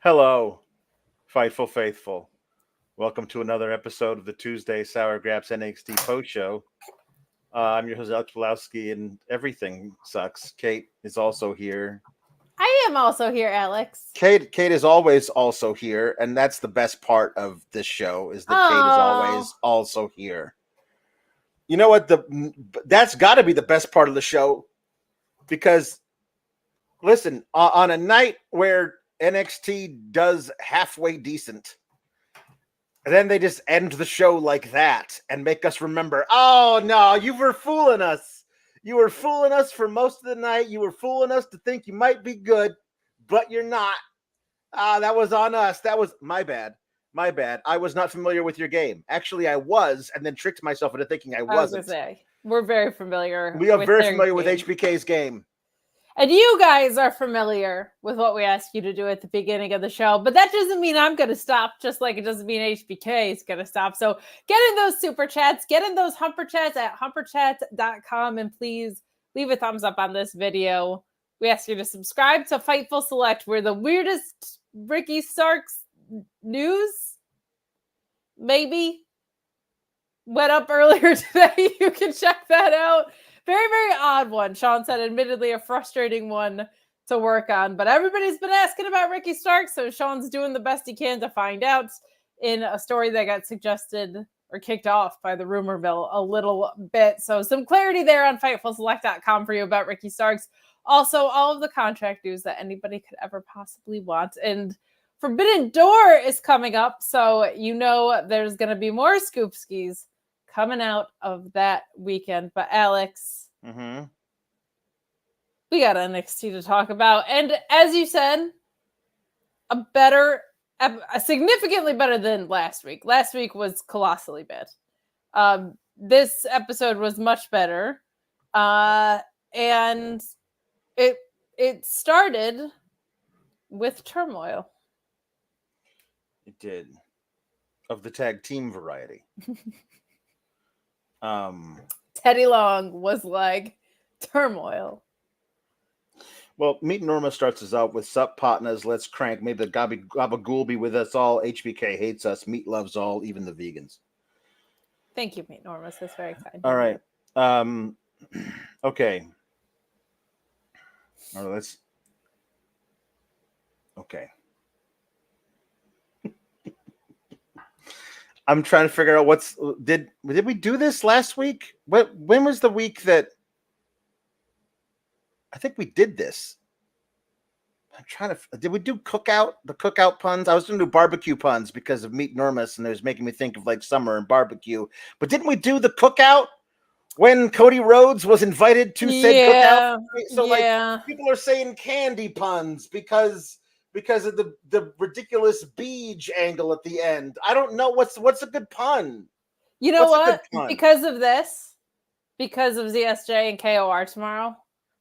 Hello, Fightful Faithful. Welcome to another episode of the Tuesday Sour Graps NXT Post Show. I'm your host, Alex Pulowski, and everything sucks. Kate is also here. I am also here, Alex. Kate is always also here, and that's the best part of this show is that Kate is always also here. You know what? That's got to be the best part of the show because, listen, on a night where NXT does halfway decent, and then they just end the show like that and make us remember, oh, no, you were fooling us. You were fooling us for most of the night. You were fooling us to think you might be good, but you're not. That was on us. That was my bad. My bad. I was not familiar with your game. Actually, I was, and then tricked myself into thinking I wasn't. I was going to say, we're very familiar. We are very familiar with HBK's game. And you guys are familiar with what we asked you to do at the beginning of the show. But that doesn't mean I'm going to stop, just like it doesn't mean HBK is going to stop. So get in those super chats. Get in those humper chats at humperchats.com. And please leave a thumbs up on this video. We ask you to subscribe to Fightful Select. We're the weirdest Ricky Starks news. Maybe. Went up earlier today. You can check that out. Very, very odd one. Shawn said, admittedly, a frustrating one to work on. But everybody's been asking about Ricky Starks, so Shawn's doing the best he can to find out in a story that got suggested or kicked off by the rumor mill a little bit. So some clarity there on FightfulSelect.com for you about Ricky Starks. Also, all of the contract news that anybody could ever possibly want. And Forbidden Door is coming up, so you know there's going to be more scoop skis coming out of that weekend. But Alex, we got NXT to talk about. And as you said, significantly better than last week. Last week was colossally bad. This episode was much better. And it started with Turmoil. It did. Of the tag team variety. Teddy Long was like, Turmoil. Well, Meet Norma starts us out with Sup Partners, let's crank. Maybe the Gabagool be with us all. HBK hates us. Meat loves all, even the vegans. Thank you, Meet Norma. That's very kind. All right. Okay. All right, let's. Okay. I'm trying to figure out did we do this last week? When was the week that I think we did this? I'm trying to. Did we do the cookout puns? I was going to do barbecue puns because of Meet Normus, and it was making me think of like summer and barbecue. But didn't we do the cookout when Cody Rhodes was invited to said cookout? So like people are saying candy puns because of the ridiculous beach angle at the end. I don't know what's a good pun. You know what? Because of ZSJ and KOR tomorrow.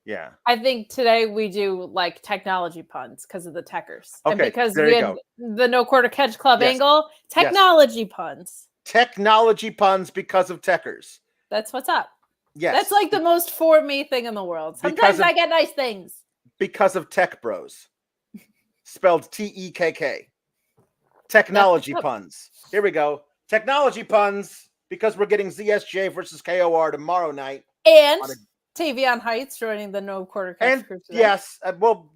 Yeah. I think today we do like technology puns because of the techers. Okay, and because we had the No Quarter Catch Club angle, technology puns. Technology puns because of techers. That's what's up. Yes. That's like the most for me thing in the world. Sometimes I get nice things. Because of tech bros. Spelled Tekk. Technology puns. Here we go. Technology puns because we're getting ZSJ versus KOR tomorrow night. And Tavion Heights joining the No Quarter Catch group today. Yes, we'll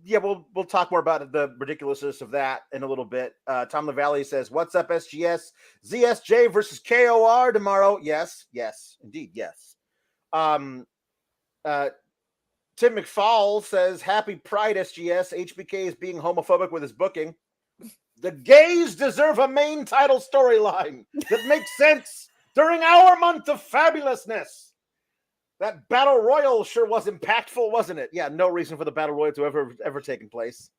talk more about the ridiculousness of that in a little bit. Tom LaValle says, "What's up, SGS? ZSJ versus KOR tomorrow." Yes, indeed, yes. Tim McFall says, "Happy Pride, SGS. HBK is being homophobic with his booking. The gays deserve a main title storyline that makes sense during our month of fabulousness. That Battle Royal sure was impactful, wasn't it?" Yeah, no reason for the Battle Royal to ever taken place.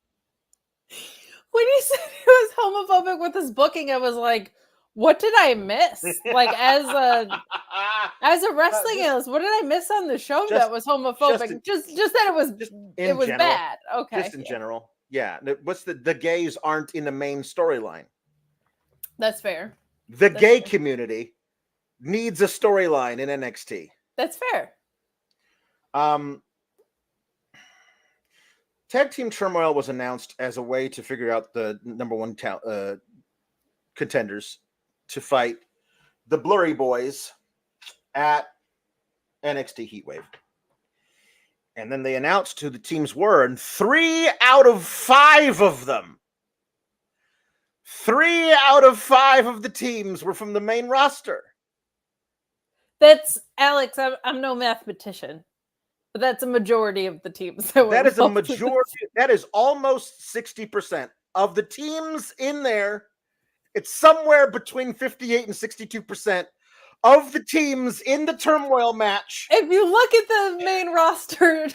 When he said he was homophobic with his booking, I was like, what did I miss? Like as a wrestling analyst, what did I miss on the show that was homophobic? Just that it was bad. Okay. Just in general. Yeah. What's the gays aren't in the main storyline. That's fair. That's gay fair. Community needs a storyline in NXT. That's fair. Tag Team Turmoil was announced as a way to figure out the number one contenders to fight the Blurry Boys at NXT Heatwave. And then they announced who the teams were, and 3 out of 5 of them, 3 out of 5 of the teams were from the main roster. That's, Alex, I'm no mathematician, but that's a majority of the teams. That is a majority. That is almost 60% of the teams in there. It's somewhere between 58 and 62% of the teams in the Turmoil match. If you look at the main roster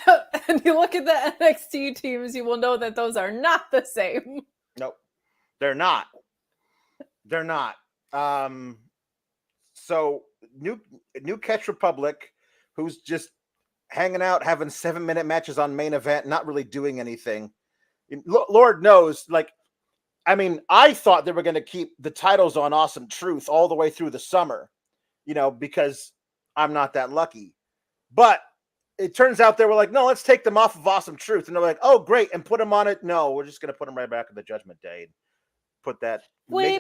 and you look at the NXT teams, you will know that those are not the same. Nope, they're not. They're not. So New Catch Republic, who's just hanging out, having 7-minute matches on main event, not really doing anything. Lord knows, like, I mean, I thought they were going to keep the titles on Awesome Truth all the way through the summer, because I'm not that lucky. But it turns out they were like, no, let's take them off of Awesome Truth. And they're like, oh, great. And put them on it. No, we're just going to put them right back on the Judgment Day. Put them back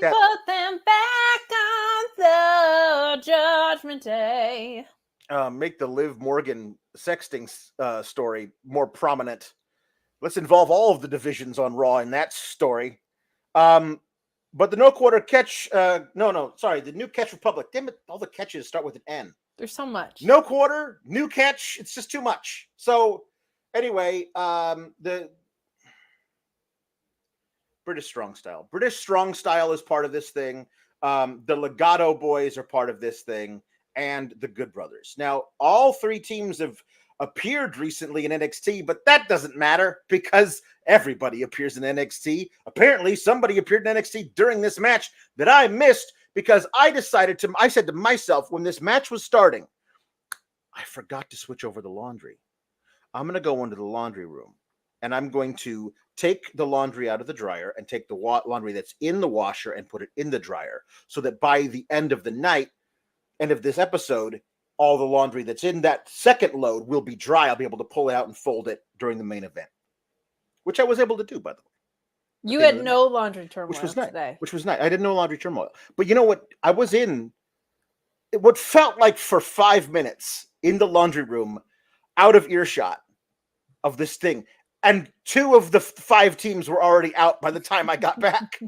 on the Judgment Day. Make the Liv Morgan sexting story more prominent. Let's involve all of the divisions on Raw in that story. But the the New Catch Republic. Damn it, all the catches start with an N. There's so much. No quarter, new catch. It's just too much. So anyway, the British Strong Style. British Strong Style is part of this thing. The Legato Boys are part of this thing, and the Good Brothers. Now, all 3 teams have appeared recently in NXT, but that doesn't matter because everybody appears in NXT. Apparently, somebody appeared in NXT during this match that I missed because I said to myself when this match was starting, I forgot to switch over the laundry. I'm going to go into the laundry room and I'm going to take the laundry out of the dryer and take the laundry that's in the washer and put it in the dryer so that by the end of the night, end of this episode, all the laundry that's in that second load will be dry. I'll be able to pull it out and fold it during the main event, which I was able to do, by the way. You had no laundry turmoil which was nice. Today. Which was nice. I didn't know laundry turmoil. But you know what? I was in what felt like for 5 minutes in the laundry room, out of earshot of this thing. And 2 of the 5 teams were already out by the time I got back.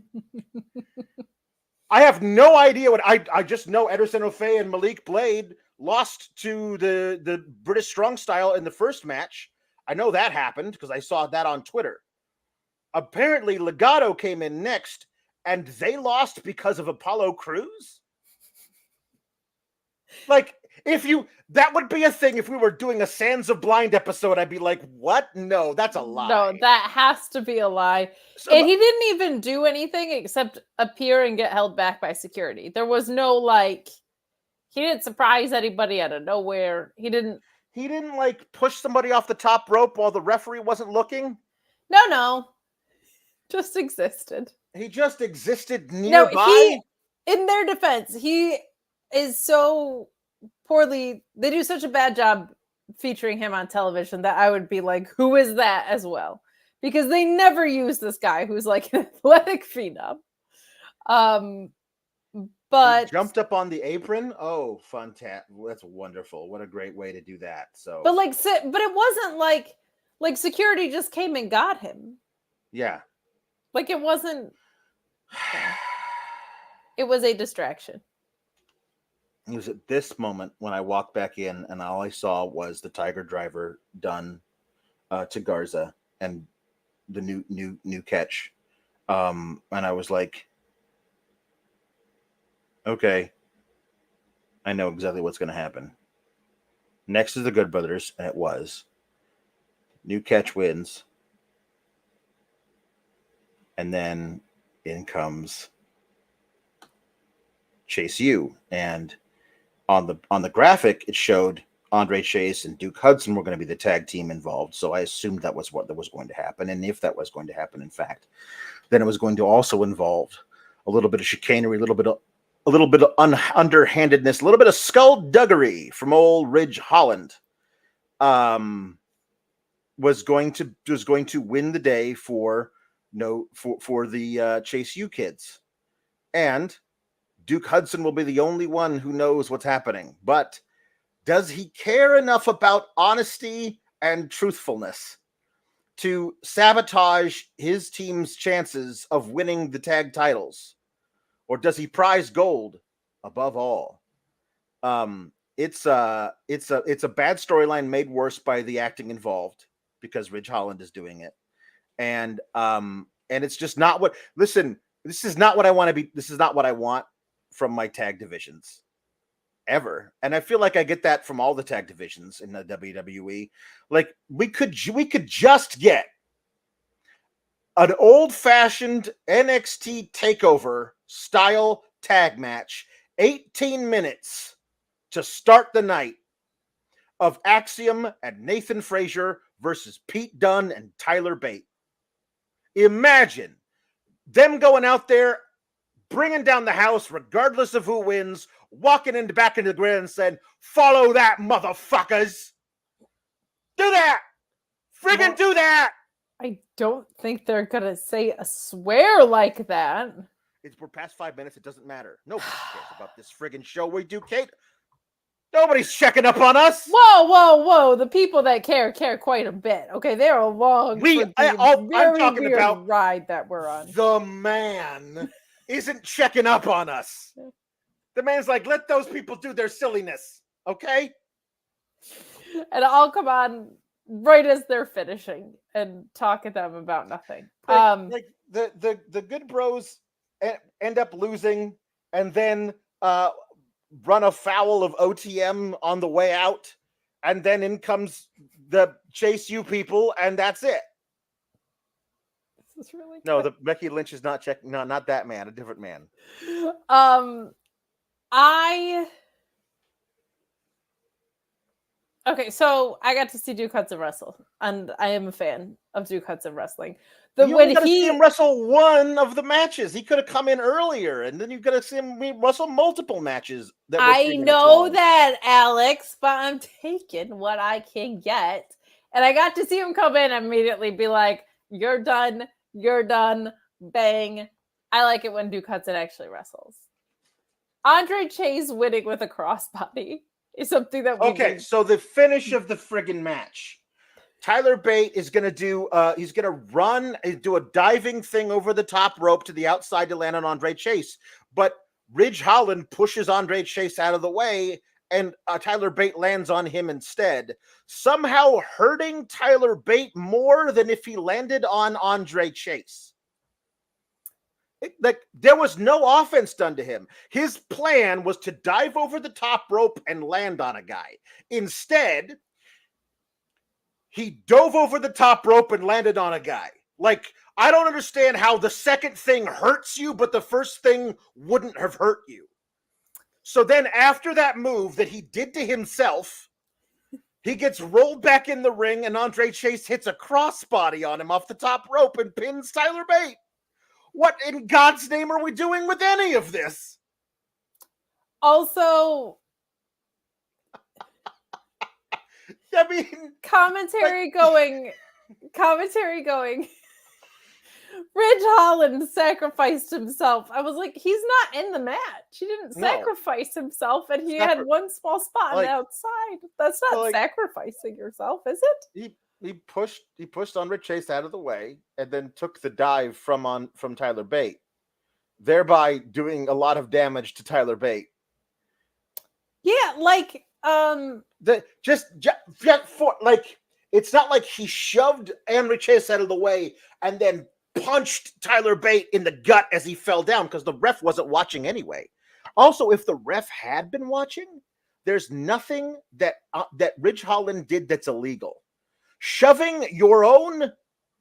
I have no idea what I just know Edris Enofe and Malik Blade lost to the British Strong Style in the first match. I know that happened because I saw that on Twitter. Apparently, Legato came in next, and they lost because of Apollo Crews. Like, that would be a thing if we were doing a Sands of Blind episode. I'd be like, what? No, that's a lie. No, that has to be a lie. So, and he didn't even do anything except appear and get held back by security. There was no, he didn't surprise anybody out of nowhere. He didn't push somebody off the top rope while the referee wasn't looking. No. Just existed. He just existed nearby. In their defense, he is so poorly. They do such a bad job featuring him on television that I would be like, who is that as well? Because they never use this guy who's like an athletic phenom. But he jumped up on the apron. Oh, fantastic! That's wonderful. What a great way to do that. So, but it wasn't like security just came and got him. Yeah, it wasn't. It was a distraction. It was at this moment when I walked back in, and all I saw was the Tiger Driver done to Garza and the new catch, and I was like, okay, I know exactly what's going to happen. Next is the Good Brothers, and it was. New catch wins. And then in comes Chase U. And on the graphic, it showed Andre Chase and Duke Hudson were going to be the tag team involved. So I assumed that was what was going to happen. And if that was going to happen, in fact, then it was going to also involve a little bit of chicanery, a little bit of underhandedness, a little bit of skullduggery from old Ridge Holland. was going to win the day for the Chase U kids, and Duke Hudson will be the only one who knows what's happening. But does he care enough about honesty and truthfulness to sabotage his team's chances of winning the tag titles, or does he prize gold above all? It's a bad storyline made worse by the acting involved because Ridge Holland is doing it, and it's just not what. Listen, this is not what I want to be. This is not what I want from my tag divisions ever, and I feel like I get that from all the tag divisions in the WWE. Like we could just get an old-fashioned NXT takeover style tag match, 18 minutes to start the night, of Axiom and Nathan Frazer versus Pete Dunne and Tyler Bate. Imagine them going out there, bringing down the house regardless of who wins, walking back into the grid and saying, "Follow that, motherfuckers! Do that! Friggin' do that!" I don't think they're gonna say a swear like that. We're past 5 minutes. It doesn't matter. Nobody cares about this friggin' show we do, Kate. Nobody's checking up on us. Whoa! The people that care quite a bit. Okay, they're along. I'm talking about ride that we're on. The man isn't checking up on us. The man's like, let those people do their silliness, okay? And I'll come on right as they're finishing and talk at them about nothing. Like the good bros end up losing and then run afoul of OTM on the way out, and then in comes the Chase U people, and that's it. This is really no. The Becky Lynch is not checking. No, not that man. A different man. Okay, so I got to see Duke Hudson wrestle, and I am a fan of Duke Hudson wrestling. You got to see him wrestle one of the matches. He could have come in earlier, and then you got to see him wrestle multiple matches. I know that, Alex, but I'm taking what I can get. And I got to see him come in and immediately be like, you're done, bang. I like it when Duke Hudson actually wrestles. Andre Chase winning with a crossbody is something that we do. So the finish of the friggin' match. Tyler Bate is going to do, he's going to do a diving thing over the top rope to the outside to land on Andre Chase. But Ridge Holland pushes Andre Chase out of the way, and Tyler Bate lands on him instead, somehow hurting Tyler Bate more than if he landed on Andre Chase. There was no offense done to him. His plan was to dive over the top rope and land on a guy. Instead, he dove over the top rope and landed on a guy. Like, I don't understand how the second thing hurts you, but the first thing wouldn't have hurt you. So then after that move that he did to himself, he gets rolled back in the ring, and Andre Chase hits a crossbody on him off the top rope and pins Tyler Bate. What in God's name are we doing with any of this? Also, I mean, commentary going. Ridge Holland sacrificed himself. I was like, he's not in the match. He didn't sacrifice himself, and he had one small spot on the outside. That's not sacrificing yourself, is it? He pushed Andre Chase out of the way and then took the dive from Tyler Bate, thereby doing a lot of damage to Tyler Bate. Yeah, like it's not like he shoved Andre Chase out of the way and then punched Tyler Bate in the gut as he fell down, because the ref wasn't watching anyway. Also, if the ref had been watching, there's nothing that Ridge Holland did that's illegal. Shoving your own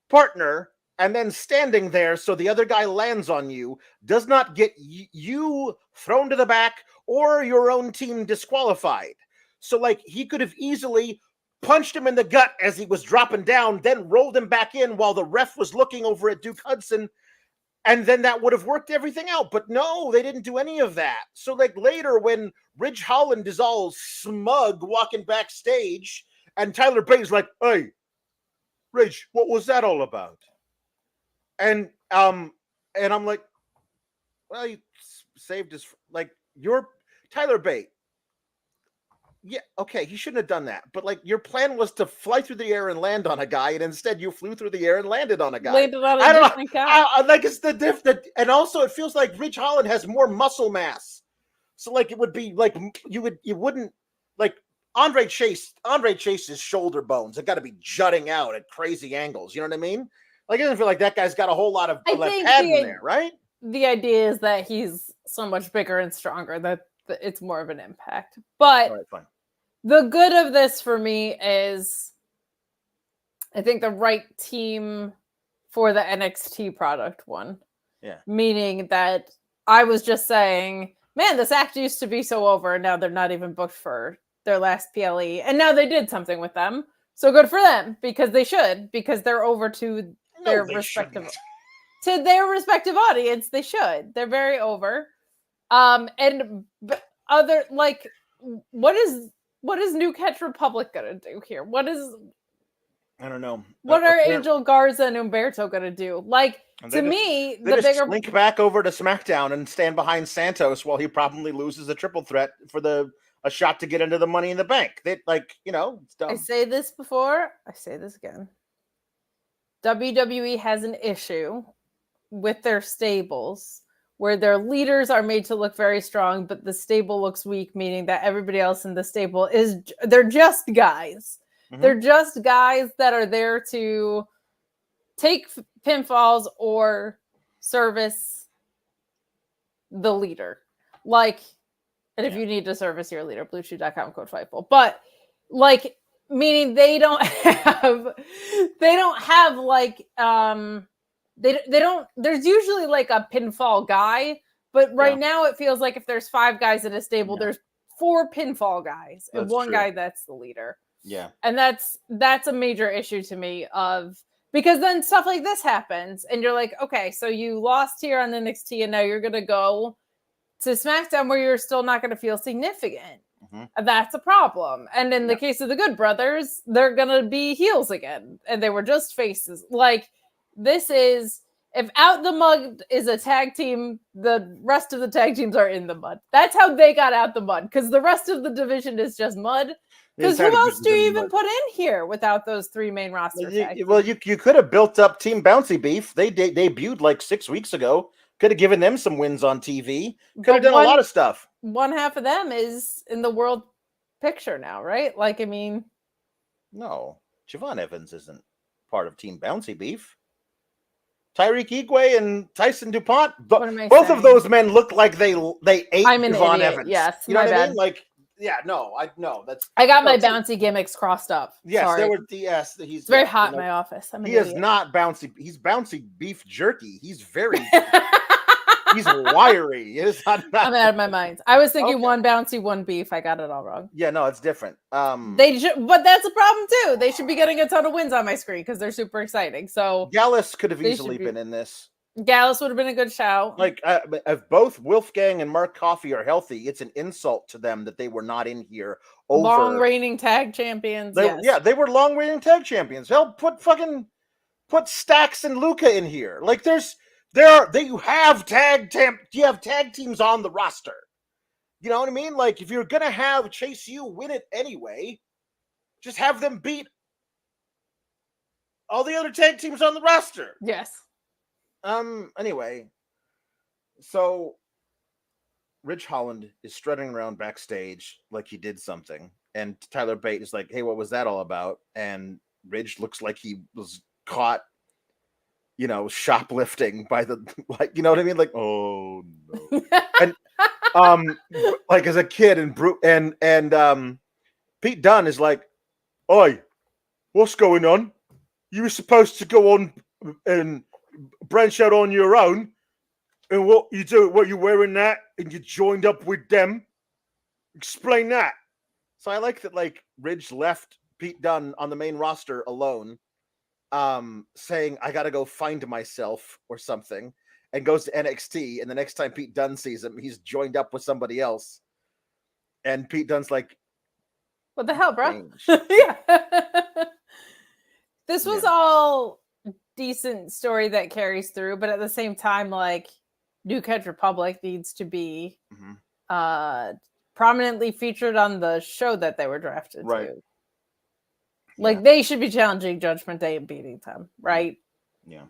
partner and then standing there so the other guy lands on you does not get you thrown to the back or your own team disqualified. So, he could have easily punched him in the gut as he was dropping down, then rolled him back in while the ref was looking over at Duke Hudson, and then that would have worked everything out. But no, they didn't do any of that. So, later when Ridge Holland is all smug walking backstage, and Tyler Bate's like, "Hey, Ridge, what was that all about? And I'm like, well, you saved his, like, you're Tyler Bate. Yeah, okay, he shouldn't have done that. But like, your plan was to fly through the air and land on a guy, and instead you flew through the air and landed on a guy. Landed on a I don't different know. guy. Like, it's the and also it feels like Ridge Holland has more muscle mass. So like, it would be like you wouldn't like Andre Chase's shoulder bones have got to be jutting out at crazy angles. You know what I mean? Like, it doesn't feel like that guy's got a whole lot of pad in there, right? The idea is that he's so much bigger and stronger that it's more of an impact. But fine. The good of this for me is I think the right team for the NXT product won. Yeah. Meaning that I was just saying, man, this act used to be so over, and now they're not even booked for their last PLE. And now they did something with them. So good for them, because they should, because they're over to their respective audience. They should. They're very over. And other, like, what is New Catch Republic gonna do here? I don't know. What are Angel Garza and Humberto gonna do? Like, to me, the bigger link back over to SmackDown and stand behind Santos while he probably loses a triple threat for a shot to get into the Money in the Bank. They, like, you know, it's dumb. I say this before, I say this again. WWE has an issue with their stables where their leaders are made to look very strong, but the stable looks weak, meaning that everybody else in the stable they're just guys. Mm-hmm. They're just guys that are there to take pinfalls or service the leader. Like, and if you need to service your leader, bluechew.com code FIGHTFUL. But like, meaning they don't have like, they don't, there's usually like a pinfall guy, but right now it feels like if there's 5 guys in a stable, there's 4 pinfall guys and one guy that's the leader. Yeah. And that's a major issue to me because then stuff like this happens and you're like, okay, so you lost here on NXT and now you're going to go to SmackDown where you're still not going to feel significant. Mm-hmm. That's a problem. And in the case of the Good Brothers, they're going to be heels again. And they were just faces. Like, this is, if Out the Mud is a tag team, the rest of the tag teams are in the mud. That's how they got out the mud, because the rest of the division is just mud. Because who else do you even put in here without those 3 main roster tags? Well, you could have built up Team Bouncy Beef. They debuted like 6 weeks ago. Could have given them some wins on TV. Could have done a lot of stuff. One half of them is in the world picture now, right? Like, I mean... No. Siobhan Evans isn't part of Team Bouncy Beef. Tyreek Igwe and Tyson DuPont, both of those men look like they ate Siobhan Evans. Yes, you know what I mean? Like, yeah, no, that's. I got my bouncy gimmicks crossed up. Yes, sorry. there were. Yes, he's very hot in my office. He is not bouncy. He's bouncy beef jerky. He's very. He's wiry. It is not. I'm out of my mind. I was thinking one bouncy, one beef. I got it all wrong. Yeah, no, it's different. They should, but that's a problem too. They should be getting a ton of wins on my screen because they're super exciting. So Gallus could have easily been in this. Gallus would have been a good shout. Like, if both Wolfgang and Mark Coffey are healthy, it's an insult to them that they were not in here. Long reigning tag champions. Yeah, they were long reigning tag champions. Hell, put Stax and Ruca in here. Like, you have tag teams on the roster. You know what I mean? Like, if you're gonna have Chase U win it anyway, just have them beat all the other tag teams on the roster. Yes. Anyway, so Ridge Holland is strutting around backstage like he did something, and Tyler Bate is like, "Hey, what was that all about?" And Ridge looks like he was caught, shoplifting by the, like, you know what I mean? Like, oh no. And like, as a kid, and Pete Dunne is like, "Oi, what's going on? You were supposed to go on and branch out on your own, and what you're wearing that, and you joined up with them. Explain that." So I like that, like, Ridge left Pete Dunne on the main roster alone, saying, "I gotta go find myself" or something, and goes to NXT, and the next time Pete Dunne sees him, he's joined up with somebody else, and Pete Dunne's like, "What the hell, bro?" Yeah. This was all decent story that carries through, but at the same time, like, New Catch Republic needs to be prominently featured on the show that they were drafted to. Like, they should be challenging Judgment Day and beating them, right? Yeah.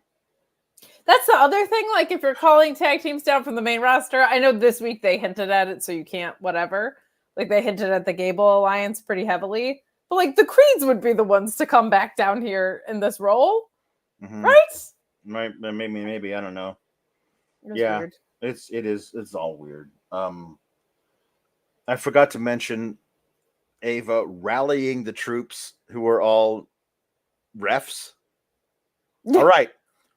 That's the other thing. Like, if you're calling tag teams down from the main roster, I know this week they hinted at it, so you can't, whatever. Like, they hinted at the Gable Alliance pretty heavily. But, like, the Creeds would be the ones to come back down here in this role. Right? Maybe. I don't know. Weird. It's all weird. I forgot to mention Ava rallying the troops who were all refs. All right.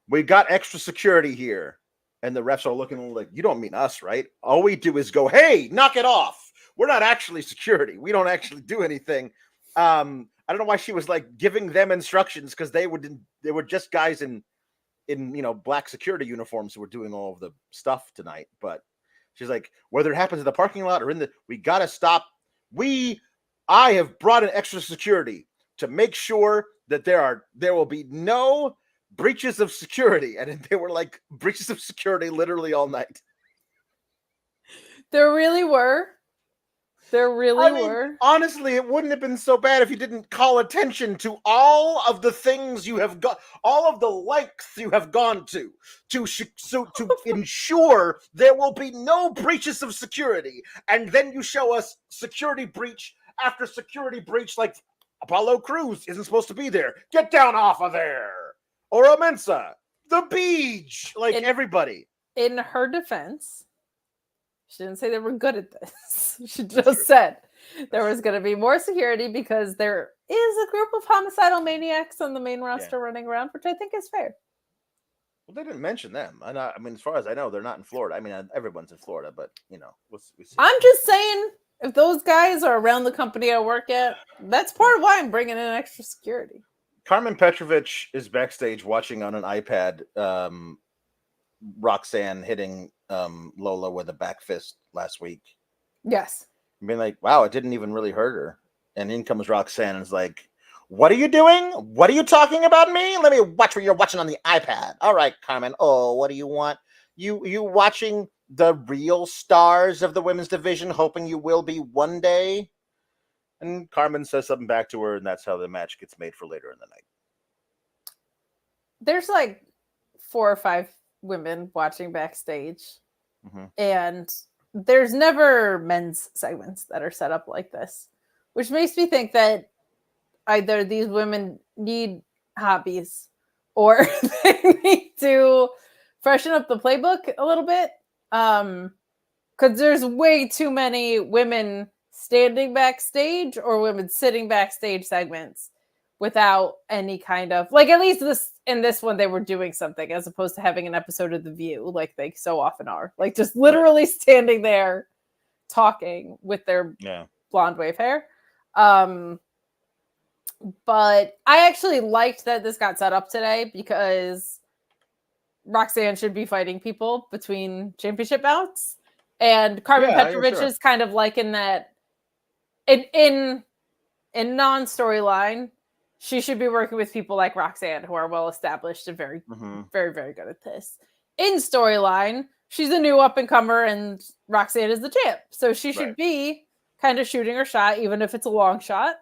We got extra security here. And the refs are looking like, you don't mean us, right? All we do is go, hey, knock it off. We're not actually security. We don't actually do anything. I don't know why she was like giving them instructions, because they were just guys in black security uniforms who were doing all of the stuff tonight. But she's like, whether it happens in the parking lot or we gotta stop. I have brought in extra security to make sure that there will be no breaches of security. And they were like breaches of security literally all night. There really were. Honestly, it wouldn't have been so bad if you didn't call attention to all of the things you have got, all of the lengths you have gone to ensure there will be no breaches of security. And then you show us security breach after security breach, like Apollo Crews isn't supposed to be there. Get down off of there. Oro Mensah, the beach, everybody. In her defense, she didn't say they were good at this. She just said there was going to be more security because there is a group of homicidal maniacs on the main roster running around, which I think is fair. Well, they didn't mention them. I mean, as far as I know, they're not in Florida. I mean, everyone's in Florida, but, we'll see. I'm just saying, if those guys are around the company I work at, that's part of why I'm bringing in extra security. Carmen Petrovich is backstage watching on an iPad Roxanne hitting Lola with a back fist last week. Yes. Being like, wow, it didn't even really hurt her. And in comes Roxanne and is like, what are you doing? What are you talking about me? Let me watch what you're watching on the iPad. All right, Carmen. Oh, what do you want? You watching the real stars of the women's division, hoping you will be one day? And Carmen says something back to her, and that's how the match gets made for later in the night. There's like 4 or 5 women watching backstage, and there's never men's segments that are set up like this, which makes me think that either these women need hobbies or they need to freshen up the playbook a little bit, because there's way too many women standing backstage or women sitting backstage segments without any kind of, like, at least in this one they were doing something, as opposed to having an episode of The View like they so often are, like just literally standing there talking with their blonde wave hair. But I actually liked that this got set up today, because Roxanne should be fighting people between championship bouts, and Carmen Petrovich is kind of like in that in non-storyline, she should be working with people like Roxanne, who are well established and very, very, very good at this. In storyline, she's a new up and comer, and Roxanne is the champ, so she should be kind of shooting her shot, even if it's a long shot.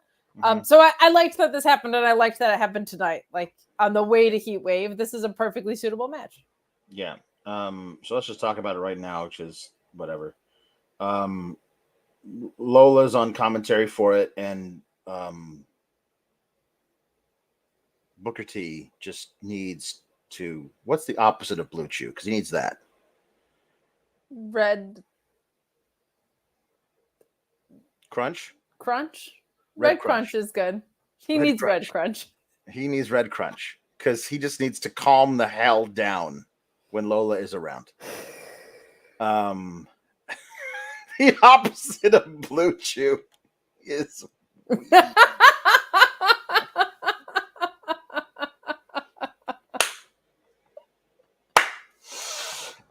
So I liked that this happened, and I liked that it happened tonight. Like, on the way to Heatwave, this is a perfectly suitable match. Yeah. So let's just talk about it right now, which is whatever. Lola's on commentary for it, and Booker T just needs to, what's the opposite of Blue Chew? Because he needs that. Red Crunch? Red Crunch is good. He needs Red Crunch. He needs Red Crunch, because he just needs to calm the hell down when Lola is around. The opposite of Blue Chew is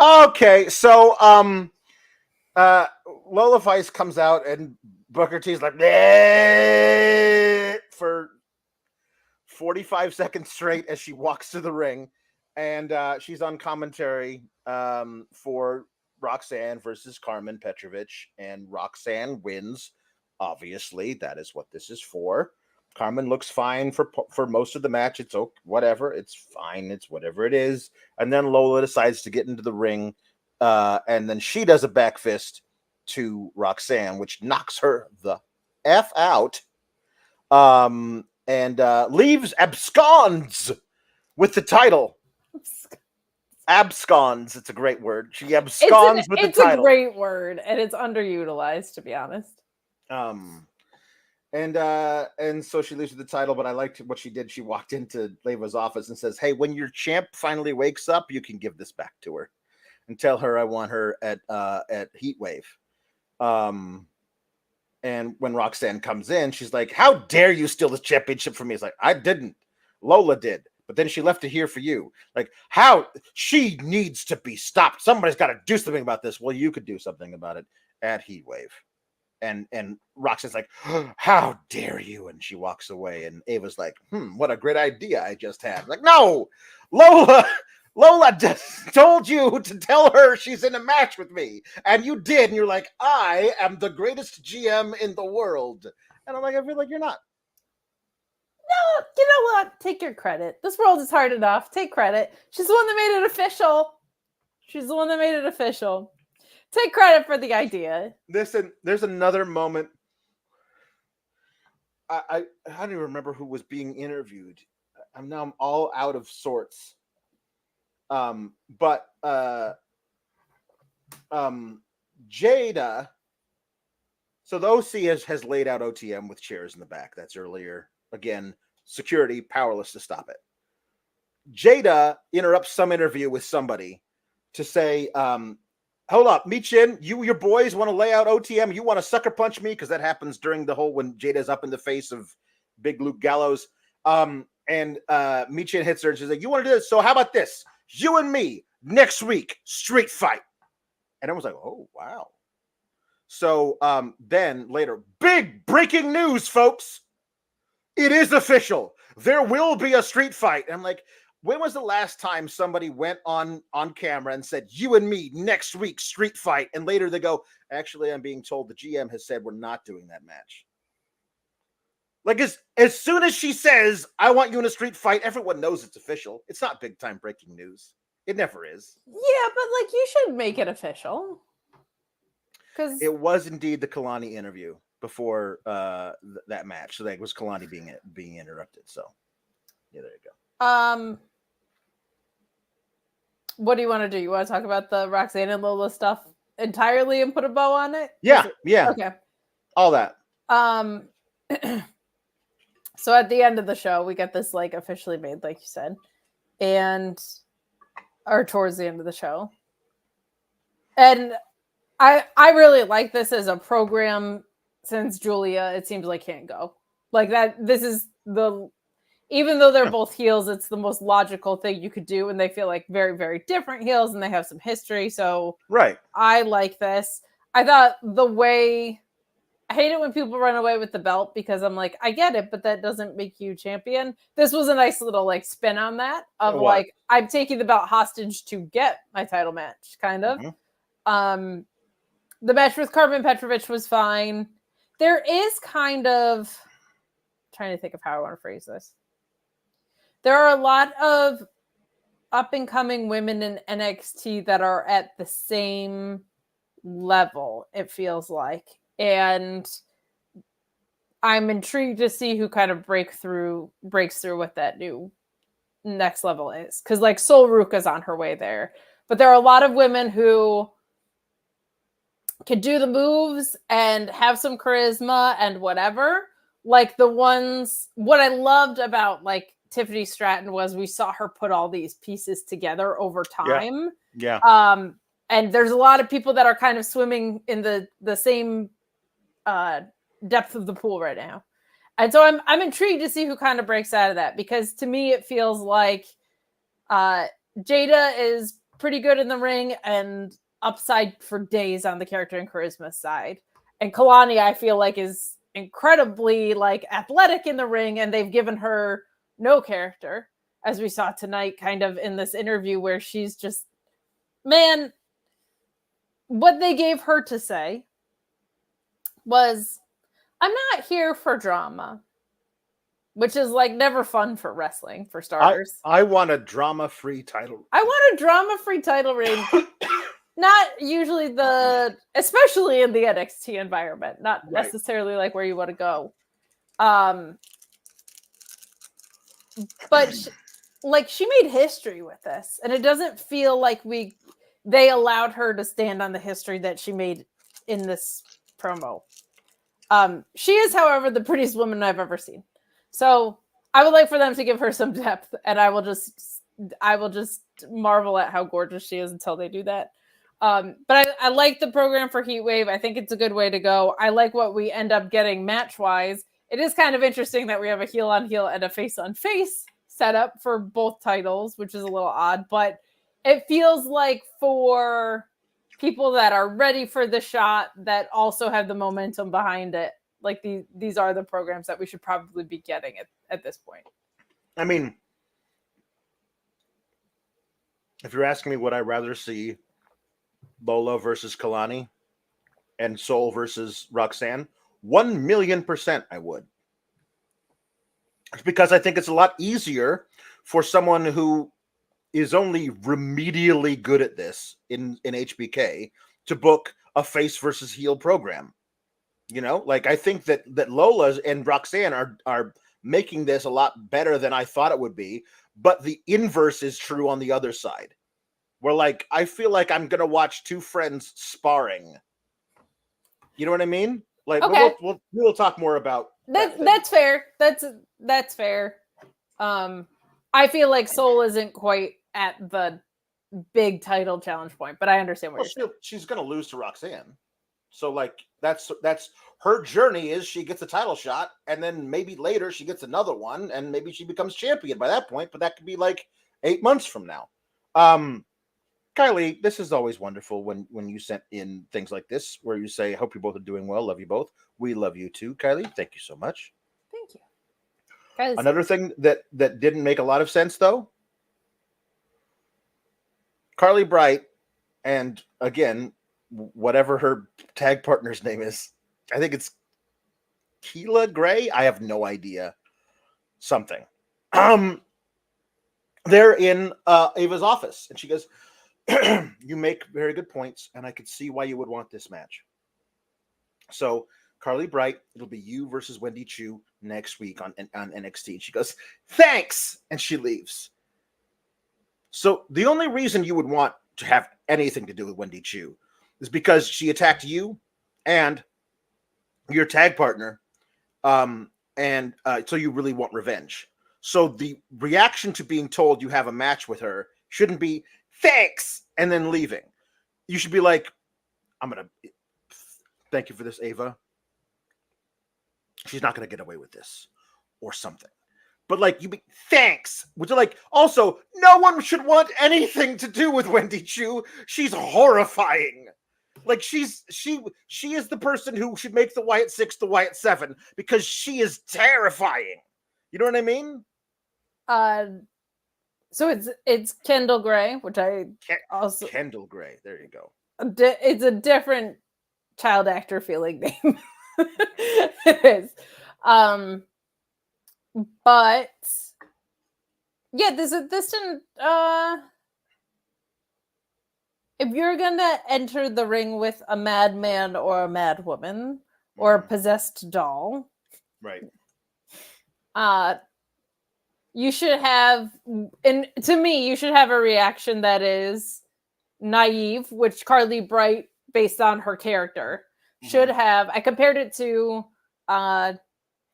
okay, so Lola Vice comes out, and Booker T's like, for 45 seconds straight as she walks to the ring, and she's on commentary for Roxanne versus Carmen Petrovich, and Roxanne wins. Obviously, that is what this is for. Carmen looks fine for most of the match. It's okay, whatever. It's fine. It's whatever it is. And then Lola decides to get into the ring, and then she does a back fist to Roxanne, which knocks her the F out, and leaves absconds with the title. Absconds. It's a great word. She absconds with the title. It's a great word, and it's underutilized, to be honest. And so she loses the title, but I liked what she did. She walked into Leva's office and says, "Hey, when your champ finally wakes up, you can give this back to her and tell her I want her at Heatwave." And when Roxanne comes in, she's like, "How dare you steal the championship from me?" It's like, "I didn't. Lola did. But then she left it here for you." Like, how she needs to be stopped. Somebody's got to do something about this. Well, you could do something about it at Heatwave. And Roxanne's like, "How dare you?" And she walks away. And Ava's like, "What a great idea I just had." Like, no, Lola just told you to tell her she's in a match with me. And you did. And you're like, "I am the greatest GM in the world." And I'm like, I feel like you're not. No, you know what? Take your credit. This world is hard enough. Take credit. She's the one that made it official. Take credit for the idea. Listen, there's another moment. I don't even remember who was being interviewed. I'm all out of sorts. But Jada. So the OC has laid out OTM with chairs in the back. That's earlier. Again, security powerless to stop it. Jada interrupts some interview with somebody to say, "Hold up, Michin, your boys want to lay out OTM. You want to sucker punch me?" Because that happens during the whole when Jada's up in the face of Big Luke Gallows. And Michin hits her and she's like, "You want to do this? So how about this? You and me next week, street fight." And I was like, "Oh, wow." So then later, big breaking news, folks. It is official. There will be a street fight. And I'm like, when was the last time somebody went on camera and said, "You and me next week, street fight"? And later they go, "Actually, I'm being told the GM has said we're not doing that match." Like, as soon as she says, "I want you in a street fight," everyone knows it's official. It's not big time breaking news. It never is. Yeah, but like, you should make it official. Because it was indeed the Kalani interview before that match. So that was Kalani being interrupted. So yeah, there you go. What do you want to do? You want to talk about the Roxanne and Lola stuff entirely and put a bow on it? Yeah. Okay. All that. So at the end of the show, we get this like officially made, like you said, or towards the end of the show. And I really like this as a program since Julia, it seems like, can't go. Like that, this is even though they're both heels, it's the most logical thing you could do. And they feel like very, very different heels and they have some history. So right. I like this. I thought I hate it when people run away with the belt because I'm like, I get it, but that doesn't make you champion. This was a nice little like spin on that of like, I'm taking the belt hostage to get my title match, kind of. Mm-hmm. The match with Carmen Petrovich was fine. There is kind of trying to think of how I want to phrase this. There are a lot of up and coming women in NXT that are at the same level, it feels like. And I'm intrigued to see who kind of breaks through what that new next level is. Because like Sol Ruca's on her way there. But there are a lot of women who can do the moves and have some charisma and whatever. Like what I loved about like Tiffany Stratton was we saw her put all these pieces together over time. Yeah. And there's a lot of people that are kind of swimming in the same depth of the pool right now. And so I'm intrigued to see who kind of breaks out of that, because to me it feels like Jada is pretty good in the ring and upside for days on the character and charisma side. And Kalani, I feel like, is incredibly like athletic in the ring, and they've given her no character, as we saw tonight, kind of in this interview where she's just, man, what they gave her to say was, I'm not here for drama, which is like never fun for wrestling, for starters. I want a drama-free title. I want a drama-free title reign. Not usually especially in the NXT environment, not necessarily like where you want to go. But she made history with this, and it doesn't feel like they allowed her to stand on the history that she made in this promo. She is, however, the prettiest woman I've ever seen. So I would like for them to give her some depth, and I will just marvel at how gorgeous she is until they do that. But I like the program for Heatwave. I think it's a good way to go. I like what we end up getting match-wise. It is kind of interesting that we have a heel-on-heel and a face-on-face setup for both titles, which is a little odd, but it feels like for people that are ready for the shot that also have the momentum behind it, like these are the programs that we should probably be getting at this point. I mean, if you're asking me, would I rather see Lola versus Kalani and Soul versus Roxanne? 1,000,000% I would. It's because I think it's a lot easier for someone who is only remedially good at this in HBK to book a face versus heel program. You know, like I think that Lola and Roxanne are making this a lot better than I thought it would be, but the inverse is true on the other side. Where like I feel like I'm gonna watch two friends sparring. You know what I mean? Like okay. we'll talk more about that. That's fair. That's fair. I feel like Soul isn't quite at the big title challenge point, but I understand what you're saying. She's gonna lose to Roxanne. So like that's her journey is she gets a title shot and then maybe later she gets another one and maybe she becomes champion by that point, but that could be like 8 months from now. Kylie, this is always wonderful when you sent in things like this where you say, hope you both are doing well, love you both. We love you too, Kylie. Thank you so much. Thank you. Guys. Another thing that didn't make a lot of sense though, Carly Bright, and again, whatever her tag partner's name is, I think it's Keila Gray. I have no idea. Something. They're in Ava's office, and she goes, "You make very good points, and I could see why you would want this match." So, Carly Bright, it'll be you versus Wendy Chu next week on NXT. And she goes, "Thanks," and she leaves. So, the only reason you would want to have anything to do with Wendy Chu is because she attacked you and your tag partner, and so you really want revenge. So the reaction to being told you have a match with her shouldn't be thanks and then leaving. You should be like, I'm gonna thank you for this, Ava. She's not gonna get away with this, or something. But like you be thanks, which are like also no one should want anything to do with Wendy Chu. She's horrifying. Like she is the person who should make the Wyatt 6 the Wyatt 7 because she is terrifying. You know what I mean? So it's Kendall Gray, which I also Kendall Gray. There you go. It's a different child actor feeling name. It is. But yeah, this didn't. If you're gonna enter the ring with a madman or a madwoman or a possessed doll, right? You should have, and to me, you should have a reaction that is naive, which Carly Bright, based on her character, should have. I compared it to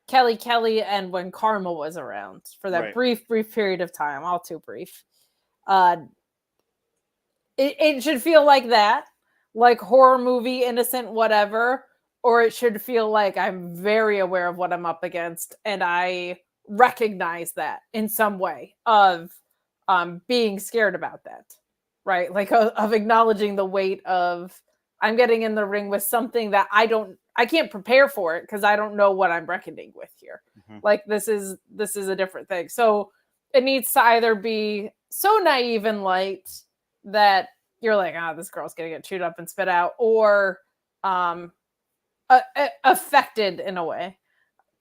Kelly and when Karma was around for that brief period of time, all too brief. It should feel like that, like horror movie, innocent, whatever, or it should feel like I'm very aware of what I'm up against and I recognize that in some way of being scared about that, right? Like of acknowledging the weight of I'm getting in the ring with something that I don't I can't prepare for it because I don't know what I'm reckoning with here. Mm-hmm. Like this is a different thing. So it needs to either be so naive and light that you're like, this girl's gonna get chewed up and spit out, or affected in a way.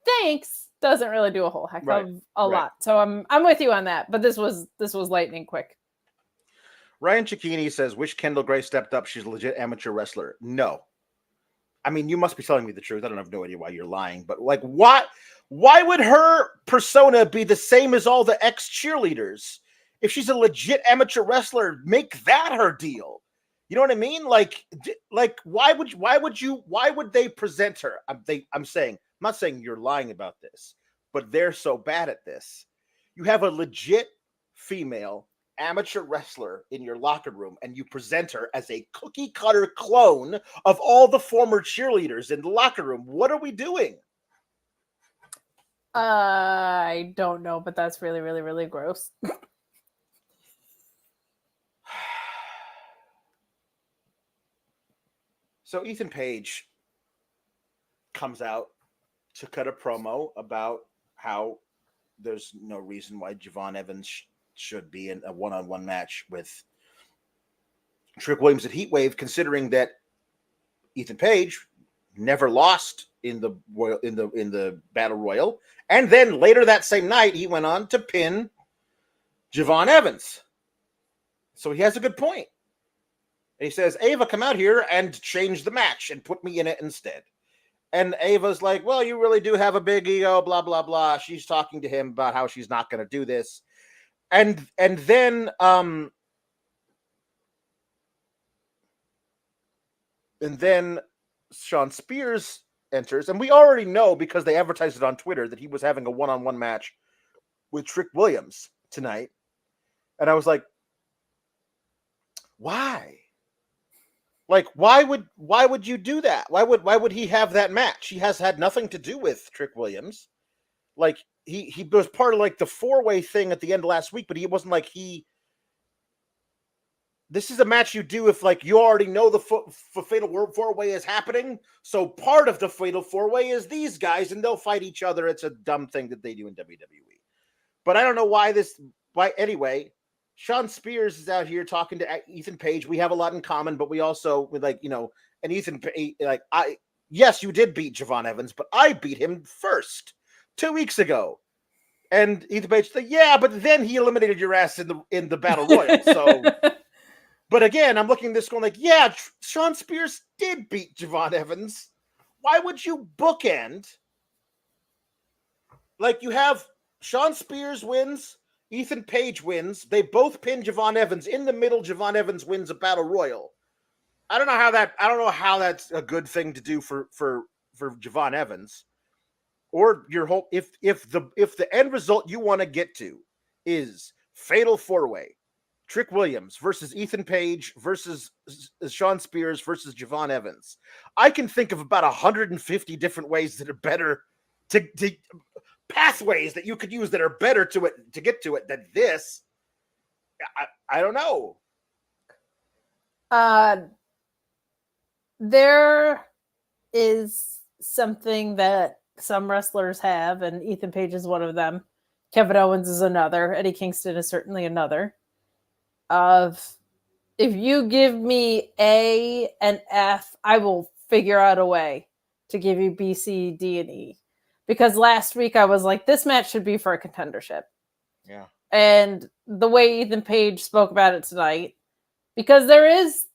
Thanks doesn't really do a whole heck of a lot. So I'm with you on that. But this was lightning quick. Ryan Cicchini says, "Wish Kendall Gray stepped up. She's a legit amateur wrestler." No, I mean, you must be telling me the truth. I don't have no idea why you're lying, but like, why would her persona be the same as all the ex-cheerleaders? If she's a legit amateur wrestler, make that her deal. You know what I mean? Like why would they present her? I'm not saying you're lying about this, but they're so bad at this. You have a legit female amateur wrestler in your locker room, and you present her as a cookie cutter clone of all the former cheerleaders in the locker room. What are we doing? I don't know, but that's really, really, really gross. So Ethan Page comes out to cut a promo about how there's no reason why Javon Evans should be in a one-on-one match with Trick Williams at Heatwave, considering that Ethan Page never lost in the Battle Royal, and then later that same night he went on to pin Javon Evans. So he has a good point. And he says, "Ava, come out here and change the match and put me in it instead." And Ava's like, "Well, you really do have a big ego, blah, blah, blah." She's talking to him about how she's not going to do this. And then Shawn Spears enters, and we already know because they advertised it on Twitter that he was having a one-on-one match with Trick Williams tonight. And I was like, why? Like, why would you do that? Why would he have that match? He has had nothing to do with Trick Williams. Like, he was part of like the 4-way thing at the end of last week, but he wasn't like this is a match you do if like you already know the fatal 4-way is happening. So part of the fatal 4-way is these guys, and they'll fight each other. It's a dumb thing that they do in WWE. But I don't know why anyway. Shawn Spears is out here talking to Ethan Page. We have a lot in common, but we also and Ethan Page, yes, you did beat Javon Evans, but I beat him first 2 weeks ago. And Ethan Page said, "Yeah, but then he eliminated your ass in the Battle Royal." So, but again, I'm looking at this going like, yeah, Shawn Spears did beat Javon Evans. Why would you bookend? Like, you have Shawn Spears wins, Ethan Page wins. They both pin Javon Evans. In the middle, Javon Evans wins a Battle Royal. I don't know how that's a good thing to do for Javon Evans. Or your whole if the end result you want to get to is fatal 4-way, Trick Williams versus Ethan Page versus Shawn Spears versus Javon Evans, I can think of about 150 different ways that are better to pathways that you could use that are better to get to it than this. I don't know. There is something that some wrestlers have, and Ethan Page is one of them. Kevin Owens is another. Eddie Kingston is certainly another. Of if you give me A and F, I will figure out a way to give you B, C, D, and E. Because last week I was like, this match should be for a contendership. Yeah. And the way Ethan Page spoke about it tonight, because there is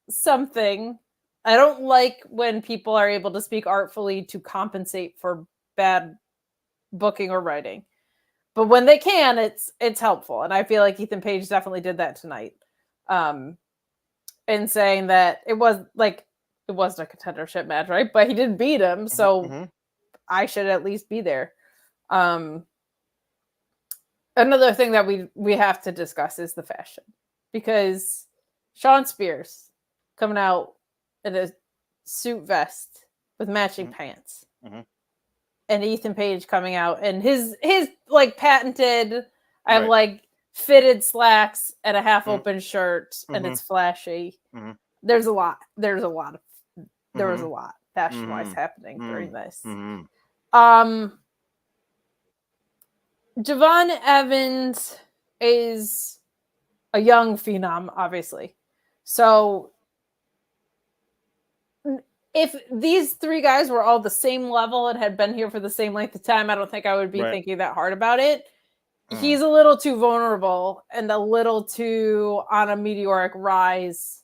something. I don't like when people are able to speak artfully to compensate for bad booking or writing. But when they can, it's helpful. And I feel like Ethan Page definitely did that tonight. In saying that it wasn't a contendership match, right? But he did beat him, so I should at least be there. Another thing that we have to discuss is the fashion. Because Shawn Spears coming out in a suit vest with matching pants. And Ethan Page coming out and his like patented, I have like fitted slacks and a half open shirt and it's flashy. There was a lot. fashion-wise happening during this. Mm-hmm. Javon Evans is a young phenom, obviously. So if these three guys were all the same level and had been here for the same length of time, I don't think I would be thinking that hard about it. He's a little too vulnerable and a little too on a meteoric rise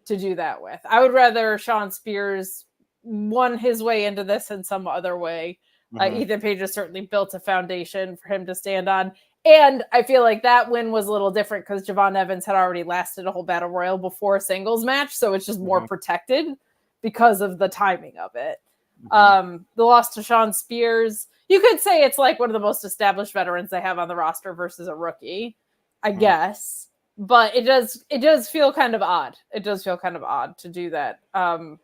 to do that with. I would rather Shawn Spears won his way into this in some other way. Ethan Page has certainly built a foundation for him to stand on. And I feel like that win was a little different because Javon Evans had already lasted a whole battle royal before a singles match. So it's just more protected because of the timing of it. The loss to Shawn Spears, you could say it's like one of the most established veterans they have on the roster versus a rookie, I guess. But it does feel kind of odd. It does feel kind of odd to do that. And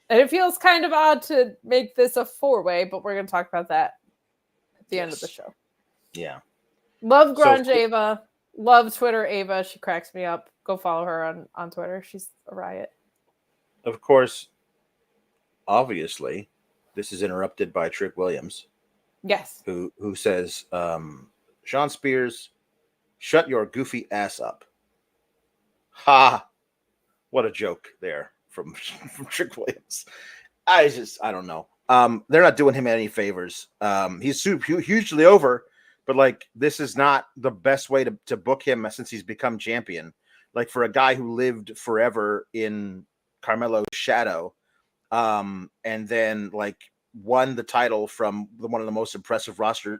it feels kind of odd to make this a 4-way, but we're going to talk about that at the end of the show. Yeah. Love Grunge Ava. Love Twitter Ava. She cracks me up. Go follow her on Twitter. She's a riot. Of course, obviously, this is interrupted by Trick Williams. Yes. Who says, Shawn Spears, shut your goofy ass up. Ha! What a joke there from Trick Williams. I don't know. They're not doing him any favors. He's hugely over, but like this is not the best way to book him since he's become champion. Like for a guy who lived forever in Carmelo's shadow, and then like won the title from one of the most impressive wrestlers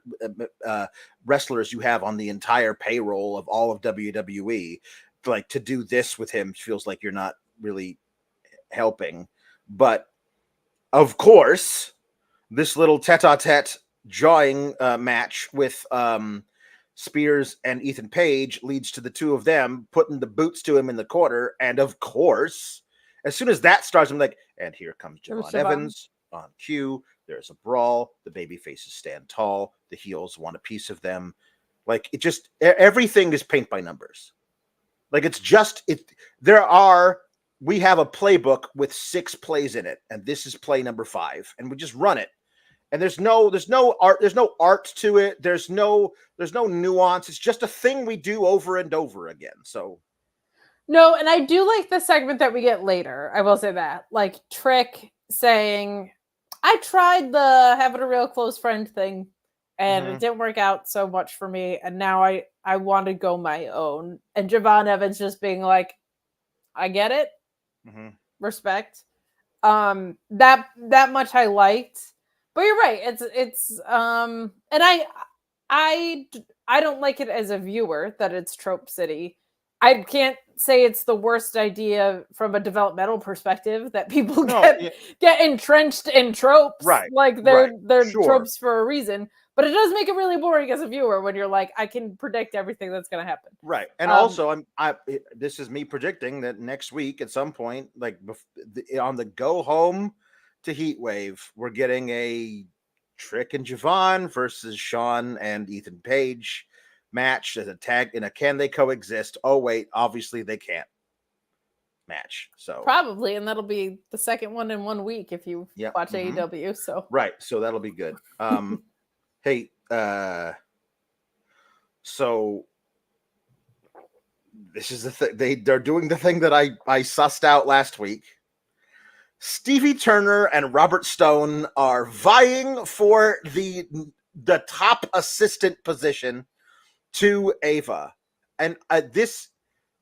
you have on the entire payroll of all of WWE. Like to do this with him feels like you're not really helping. But of course, this little tete-a-tete drawing match with Spears and Ethan Page leads to the two of them putting the boots to him in the corner. And of course, as soon as that starts, I'm like, and here comes Javon Evans on cue. There's a brawl. The baby faces stand tall. The heels want a piece of them. Like it just, everything is paint by numbers. Like it's just, we have a playbook with 6 plays in it, and this is play number 5, and we just run it. And there's no art to it. There's no nuance. It's just a thing we do over and over again. So no, and I do like the segment that we get later. I will say that. Like Trick saying, I tried the having a real close friend thing and it didn't work out so much for me. And now I want to go my own. And Javon Evans just being like, I get it. Respect. That much I liked. But you're right. It's and I don't like it as a viewer that it's Trope City. I can't say it's the worst idea from a developmental perspective that people get entrenched in tropes. Right. Like they're tropes for a reason. But it does make it really boring as a viewer when you're like, I can predict everything that's going to happen. Right. And also, this is me predicting that next week at some point, like on the go home to Heatwave, we're getting a Trick and Javon versus Shawn and Ethan Page match as a tag in a can they coexist? Oh, wait, obviously they can't match. So probably, and that'll be the second one in 1 week if you watch AEW. So right. So that'll be good. Hey, so this is the thing. They're doing the thing that I sussed out last week. Stevie Turner and Robert Stone are vying for the top assistant position to Ava. And Ava's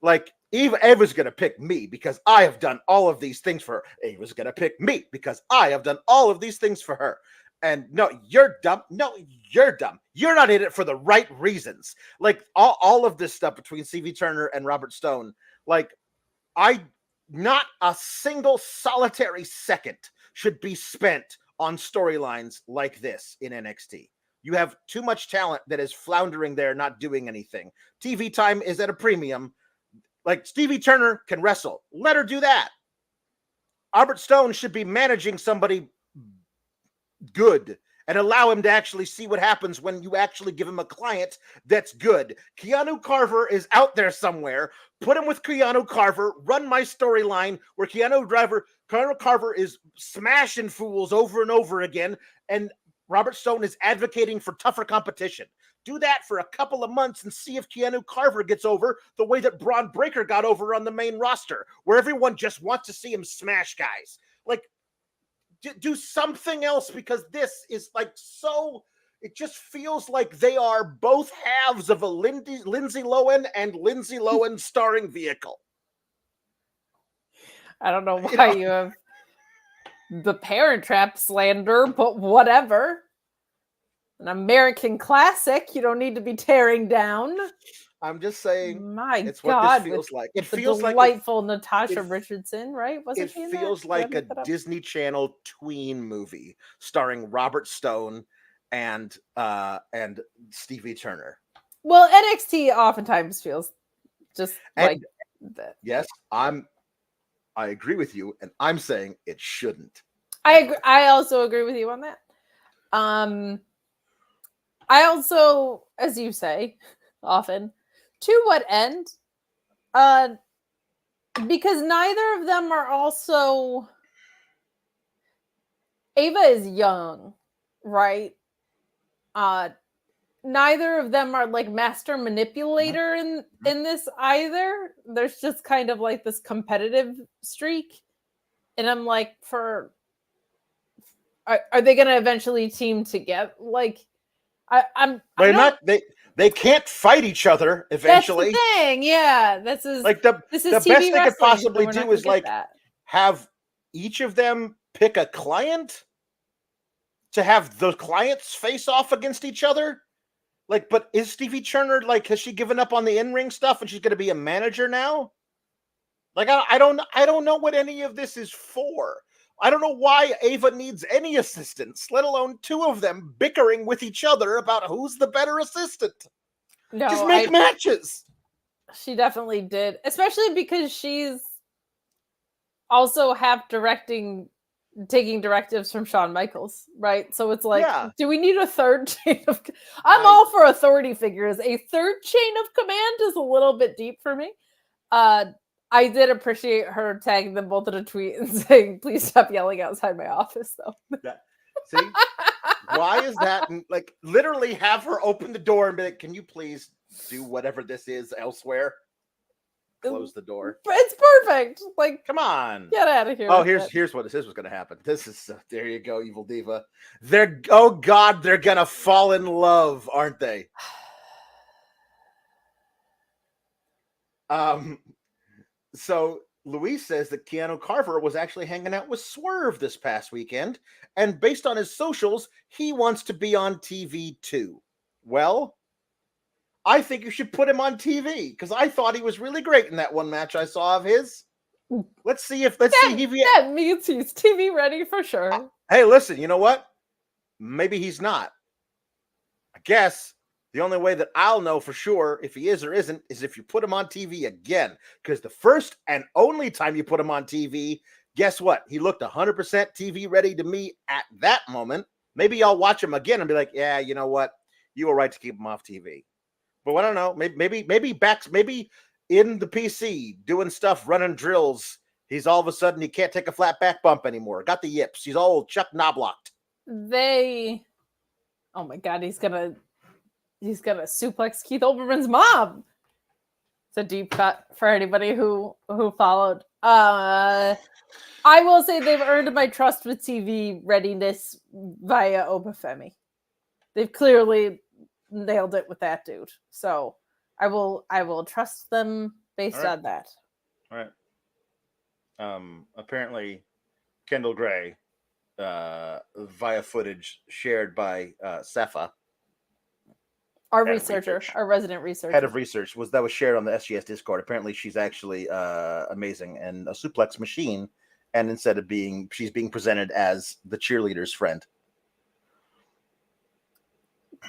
going to pick me because I have done all of these things for her. Ava's going to pick me because I have done all of these things for her. And no, you're dumb. No, you're dumb. You're not in it for the right reasons. Like all of this stuff between Stevie Turner and Robert Stone, like not a single solitary second should be spent on storylines like this in NXT. You have too much talent that is floundering there, not doing anything. TV time is at a premium. Like Stevie Turner can wrestle. Let her do that. Robert Stone should be managing somebody good and allow him to actually see what happens when you actually give him a client that's good. Keanu Carver is out there somewhere. Put him with Keanu Carver. Run my storyline where Keanu Carver is smashing fools over and over again, and Robert Stone is advocating for tougher competition. Do that for a couple of months and see if Keanu Carver gets over the way that Braun Breaker got over on the main roster, where everyone just wants to see him smash guys. Like, do something else, because this is like so... It just feels like they are both halves of a Lindsay Lohan and Lindsay Lohan starring vehicle. I don't know why you have the Parent Trap slander, but whatever. An American classic. You don't need to be tearing down. I'm just saying. My it's God, what this feels like. It feels like delightful Natasha Richardson, right? It feels like a Disney Channel tween movie starring Robert Stone and Stevie Turner. Well, NXT oftentimes feels just like that. Yes, I agree with you, and I'm saying it shouldn't. I agree. I also agree with you on that. I also, as you say, often, to what end? Because neither of them are also... Ava is young, right? Neither of them are like master manipulator in this either. There's just kind of like this competitive streak. And I'm like, are they going to eventually team together? Like, they can't fight each other eventually. That's the thing, yeah. This is the best they could possibly do is like have each of them pick a client to have the clients face off against each other. Like, but is Stevie Turner, like, has she given up on the in-ring stuff and she's going to be a manager now? Like, I don't know what any of this is for. I don't know why Ava needs any assistance, let alone two of them bickering with each other about who's the better assistant. No, just make matches. She definitely did, especially because she's also taking directives from Shawn Michaels, right? So it's like, do we need a third chain of... I'm all for authority figures. A third chain of command is a little bit deep for me. I did appreciate her tagging them both in a tweet and saying, please stop yelling outside my office, though. See? Why is that? Like, literally have her open the door and be like, can you please do whatever this is elsewhere? Close the door. It's perfect. Like, come on, get out of here. Oh, here's what this was going to happen. This is there you go, Evil Diva. They're gonna fall in love, aren't they? So Luis says that Keanu Carver was actually hanging out with Swerve this past weekend, and based on his socials, he wants to be on TV too. Well, I think you should put him on TV because I thought he was really great in that one match I saw of his. Let's see if that means he's TV ready for sure. Hey, listen, you know what? Maybe he's not. I guess the only way that I'll know for sure if he is or isn't is if you put him on TV again. Because the first and only time you put him on TV, guess what? He looked 100% TV ready to me at that moment. Maybe I'll watch him again and be like, yeah, you know what? You were right to keep him off TV. But I don't know. Maybe in the PC doing stuff, running drills. He's all of a sudden he can't take a flat back bump anymore. Got the yips. He's all Chuck Knoblocked. Oh my God, he's gonna suplex Keith Olbermann's mom. It's a deep cut for anybody who followed. I will say they've earned my trust with TV readiness via Obafemi. They've clearly nailed it with that dude. So I will trust them based on that. All right. Apparently Kendall Gray, via footage shared by Sepha, our researcher, our resident researcher, head of research, that was shared on the SGS Discord. Apparently she's actually amazing and a suplex machine, and instead of she's being presented as the cheerleader's friend.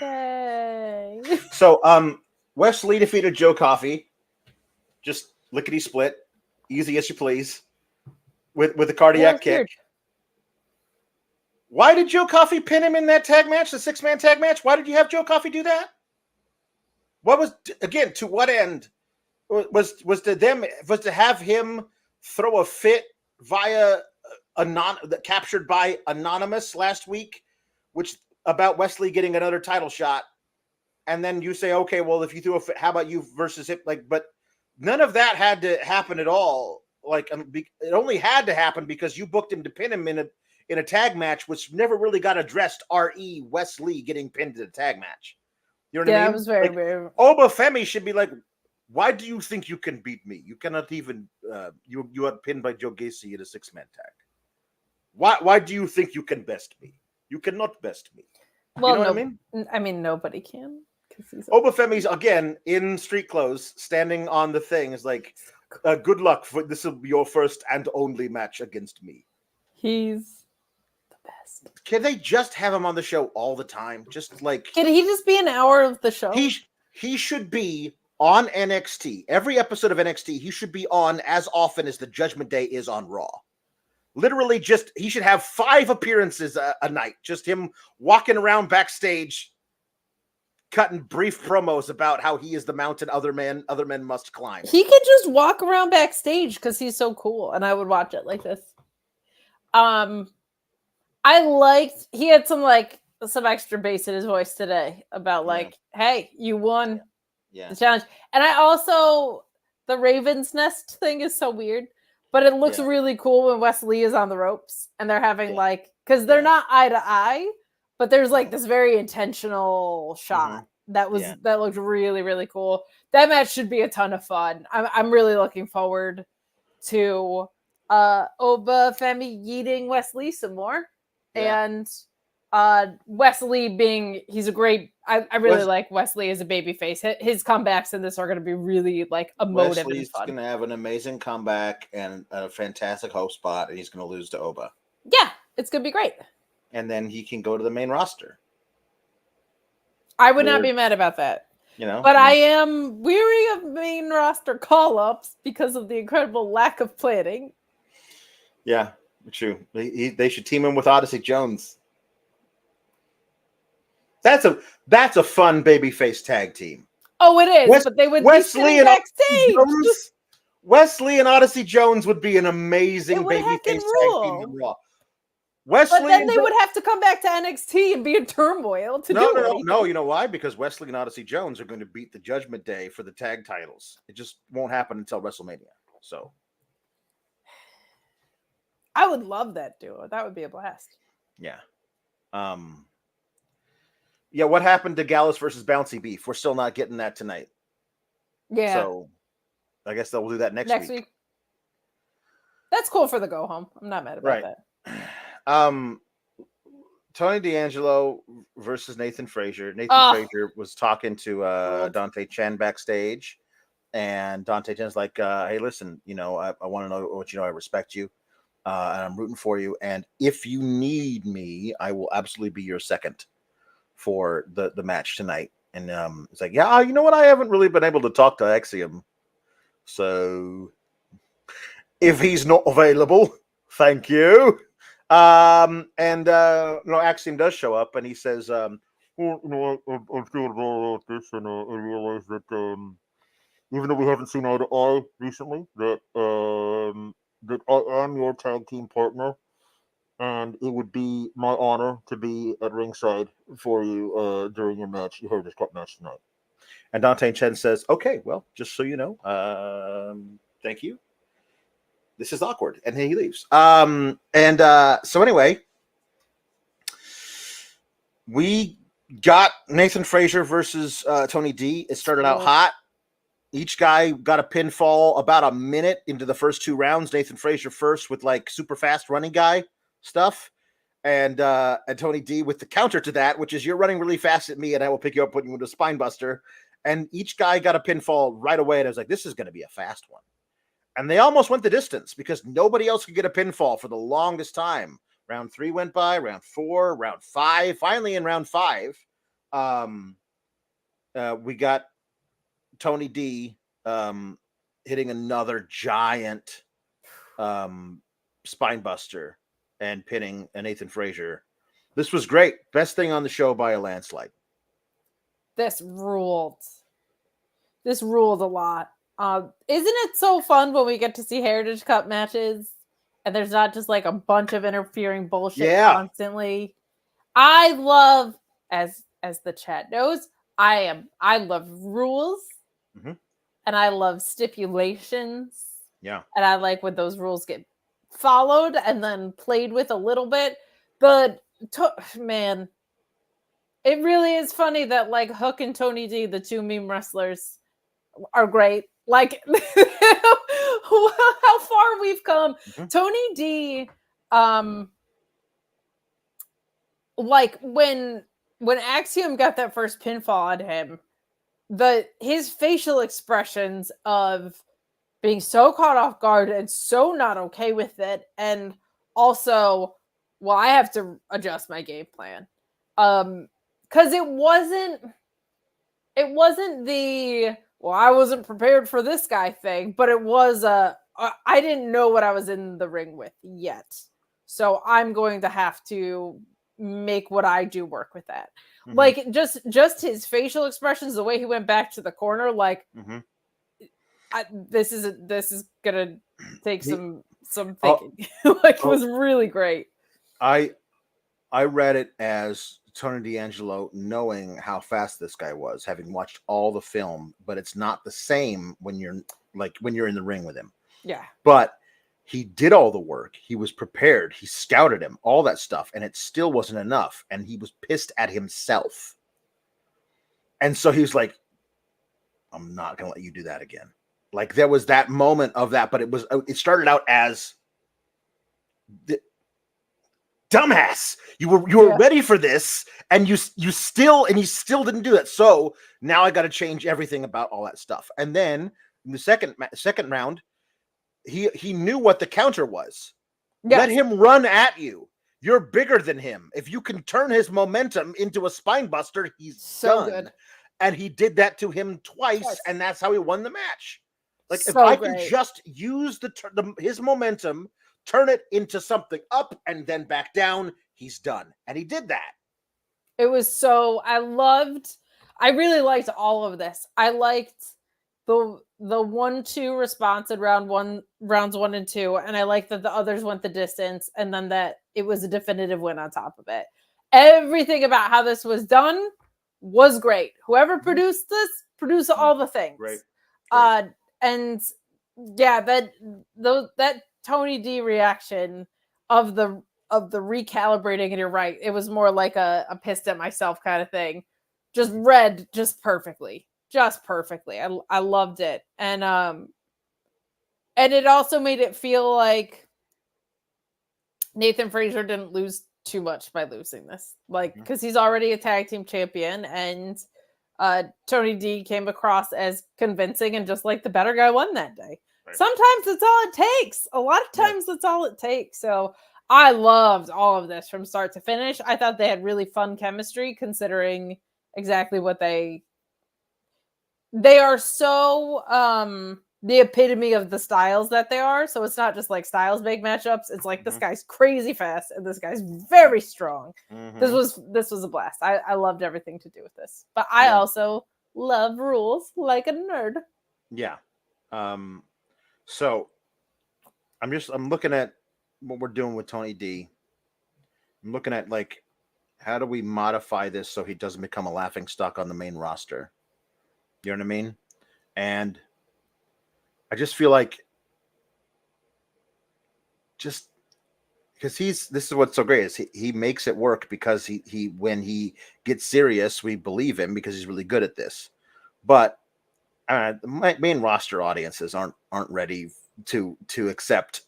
Yay. So Wes Lee defeated Joe Coffey, just lickety split, easy as you please, with a cardiac kick. Why did Joe Coffey pin him in that tag match, the 6-man tag match? Why did you have Joe Coffey do that? What was, again, to what end? Was to have him throw a fit via captured by Anonymous last week, which about Wes Lee getting another title shot, and then you say, okay, well, if you threw a fit, how about you versus him? Like, but none of that had to happen at all. Like, it only had to happen because you booked him to pin him in a tag match, which never really got addressed. Re Wes Lee getting pinned in a tag match. You know what I mean? Yeah, it was very like, weird. Obafemi should be like, why do you think you can beat me? You cannot even. You got pinned by Joe Gacy in a 6-man tag. Why do you think you can best me? You cannot best me. Well, you know what I mean? I mean, nobody can. Obafemi's again in street clothes, standing on the thing. Is like, good luck. This will be your first and only match against me. He's the best. Can they just have him on the show all the time? Just like, can he just be an hour of the show? He should be on NXT. Every episode of NXT, he should be on as often as the Judgment Day is on Raw. Literally, he should have 5 appearances a night. Just him walking around backstage, cutting brief promos about how he is the mountain other men must climb. He could just walk around backstage because he's so cool, and I would watch it like this. I liked he had some extra bass in his voice today about hey, you won. Yeah. The challenge. And I also, the Raven's Nest thing is so weird, but it looks really cool when Wes Lee is on the ropes and they're having because they're not eye to eye, but there's this very intentional shot that looked really, really cool. That match should be a ton of fun. I'm really looking forward to Obafemi yeeting Wes Lee some more. Yeah. And Wes Lee he's a great. I really like Wes Lee as a babyface. His comebacks in this are going to be really emotive. Wes Lee's going to have an amazing comeback and a fantastic hope spot, and he's going to lose to Oba. Yeah, it's going to be great. And then he can go to the main roster. I would not be mad about that. But I am weary of main roster call-ups because of the incredible lack of planning. Yeah, true. They should team him with Odyssey Jones. That's a fun babyface tag team. Oh, it is. But they would Wes be Lee and backstage. Wes Lee and Odyssey Jones would be an amazing babyface tag team in Raw. Then they would have to come back to NXT and be in Turmoil to do it. No. You know why? Because Wes Lee and Odyssey Jones are going to beat the Judgment Day for the tag titles. It just won't happen until WrestleMania. So I would love that duo. That would be a blast. Yeah. Yeah, what happened to Gallus versus Bouncy Beef? We're still not getting that tonight. Yeah. So I guess they'll do that next week. That's cool for the go home. I'm not mad about that. Tony D'Angelo versus Nathan Frazer. Frazer was talking to Dante Chen backstage, and Dante Chen's like, hey, listen, I want to know what I respect you, and I'm rooting for you, and if you need me, I will absolutely be your second for the match tonight. And it's like, yeah, you know what? I haven't really been able to talk to Axiom. So if he's not available, thank you. Axiom does show up and he says, I'm feeling about this, and I realize that even though we haven't seen eye to eye recently, that I am your tag team partner. And it would be my honor to be at ringside for you during your match, your Heritage Cup match tonight. And Dante Chen says, okay, well, just so you know, thank you. This is awkward. And he leaves. So anyway, we got Nathan Frazer versus Tony D. It started out hot. Each guy got a pinfall about a minute into the first 2 rounds. Nathan Frazer first with super fast running guy stuff, and Tony D with the counter to that, which is you're running really fast at me and I will pick you up, put you into a spine buster. And each guy got a pinfall right away, and I was like, this is going to be a fast one. And they almost went the distance because nobody else could get a pinfall for the longest time. Round 3 went by, round 4, round 5. Finally, in round 5, we got Tony D hitting another giant spine buster and pinning Nathan Frazer This was great. Best thing on the show by a landslide. This ruled. This ruled a lot. Isn't it so fun when we get to see Heritage Cup matches and there's not just like a bunch of interfering bullshit constantly? I love, as the chat knows, I love rules and I love stipulations. Yeah. And I like when those rules get followed and then played with a little bit. But man, it really is funny that like Hook and Tony D, the two meme wrestlers, are great. Like how far we've come. Tony D, like when Axiom got that first pinfall on him, his facial expressions of being so caught off guard and so not okay with it, and also, well, I have to adjust my game plan. Because it wasn't the, well, I wasn't prepared for this guy thing, but it was I didn't know what I was in the ring with yet. So I'm going to have to make what I do work with that. Like just his facial expressions, the way he went back to the corner, like this is gonna take some thinking. Like it was really great. I read it as Tony D'Angelo knowing how fast this guy was, having watched all the film, but it's not the same when you're in the ring with him. Yeah. But he did all the work. He was prepared. He scouted him, all that stuff, and it still wasn't enough. And he was pissed at himself. And so he was like, I'm not going to let you do that again. Like there was that moment of that, but it started out as dumbass. You were ready for this, and you still didn't do that. So now I got to change everything about all that stuff. And then in the second round, he knew what the counter was. Yes. Let him run at you. You're bigger than him. If you can turn his momentum into a spine buster, he's so done. Good. And he did that to him twice, and that's how he won the match. Like so if I can just use his momentum, turn it into something up and then back down, he's done. And he did that. It was so, I really liked all of this. I liked the 1-2 response in rounds 1 and 2. And I liked that the others went the distance, and then that it was a definitive win on top of it. Everything about how this was done was great. Whoever produced this, produced all the things. Great. And yeah, that Tony D reaction of the recalibrating, and you're right, it was more like a pissed at myself kind of thing. Just read just perfectly. I loved it. And it also made it feel like Nathan Frazer didn't lose too much by losing this. Like, because he's already a tag team champion, and Tony D came across as convincing, and just like the better guy won that day. Right. Sometimes that's all it takes. A lot of times that's all it takes. So I loved all of this from start to finish. I thought they had really fun chemistry, considering exactly what they are so the epitome of the styles that they are. So it's not just like styles make matchups. It's like this guy's crazy fast and this guy's very strong. This was a blast. I loved everything to do with this. But I also love rules like a nerd. Yeah. So I'm looking at what we're doing with Tony D. I'm looking at like, how do we modify this so he doesn't become a laughing stock on the main roster? You know what I mean? And I just feel like just because this is what's so great is he makes it work, because he when he gets serious, we believe him because he's really good at this. But the main roster audiences aren't ready to accept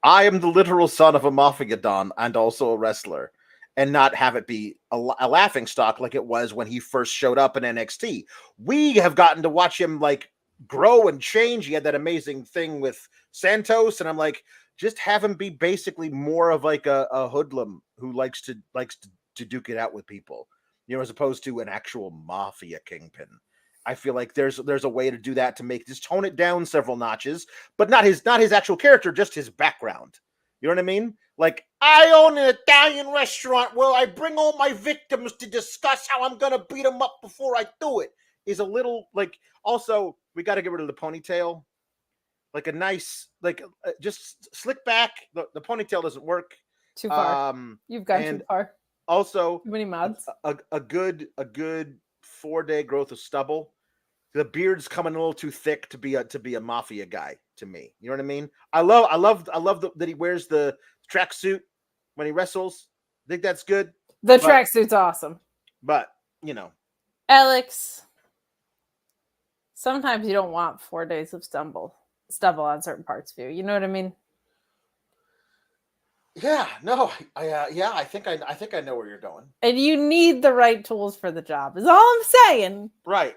I am the literal son of a mafia don and also a wrestler, and not have it be a laughing stock like it was when he first showed up in NXT. We have gotten to watch him like grow and change. He had that amazing thing with Santos, and I'm like, just have him be basically more of like a hoodlum who likes to duke it out with people, you know, as opposed to an actual mafia kingpin. I feel like there's a way to do that, to make just tone it down several notches, but not his actual character, just his background. You know what I mean? Like, I own an Italian restaurant where I bring all my victims to discuss how I'm gonna beat them up before I do it, is a little like. Also, we got to get rid of the ponytail. Like a nice, like just slick back. The ponytail doesn't work. Too far. You've gone too far. Also, too many mods. A good 4-day growth of stubble. The beard's coming a little too thick to be a mafia guy to me. You know what I mean? I love that he wears the tracksuit when he wrestles. I think that's good. The tracksuit's awesome. But Alex, sometimes you don't want 4 days of stubble on certain parts of you. You know what I mean? Yeah, no, I think I know where you're going. And you need the right tools for the job. Is all I'm saying. Right.